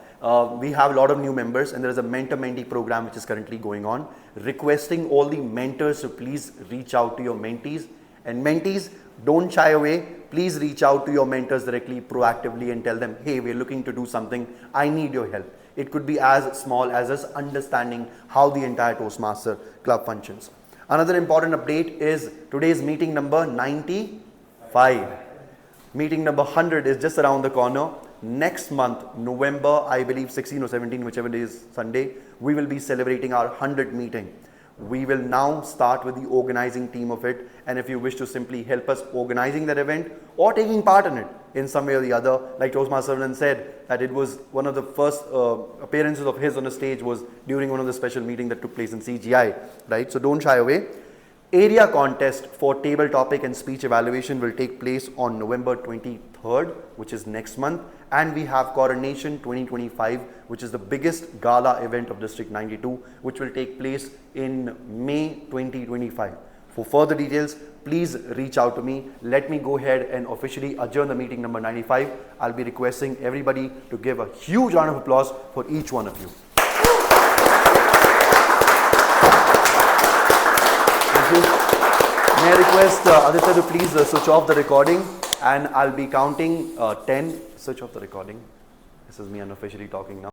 we have a lot of new members and there is a mentor-mentee program which is currently going on, requesting all the mentors to please reach out to your mentees. And mentees, don't shy away. Please reach out to your mentors directly, proactively, and tell them, hey, we're looking to do something. I need your help. It could be as small as us understanding how the entire Toastmaster club functions. Another important update is today's meeting number 95. Meeting number 100 is just around the corner. Next month, November, I believe 16 or 17, whichever day is Sunday, we will be celebrating our 100th meeting. We will now start with the organizing team of it, and if you wish to simply help us organizing that event or taking part in it in some way or the other, like Toastmaster said, that it was one of the first appearances of his on the stage was during one of the special meetings that took place in CGI, right? So don't shy away. Area contest for table topic and speech evaluation will take place on November 23rd, which is next month. And we have Coronation 2025, which is the biggest gala event of District 92, which will take place in May 2025. For further details, please reach out to me. Let me go ahead and officially adjourn the meeting number 95. I'll be requesting everybody to give a huge round of applause for each one of you. Thank you. May I request Aditya to please switch off the recording, and I'll be counting 10. Switch off the recording. This is me unofficially talking now.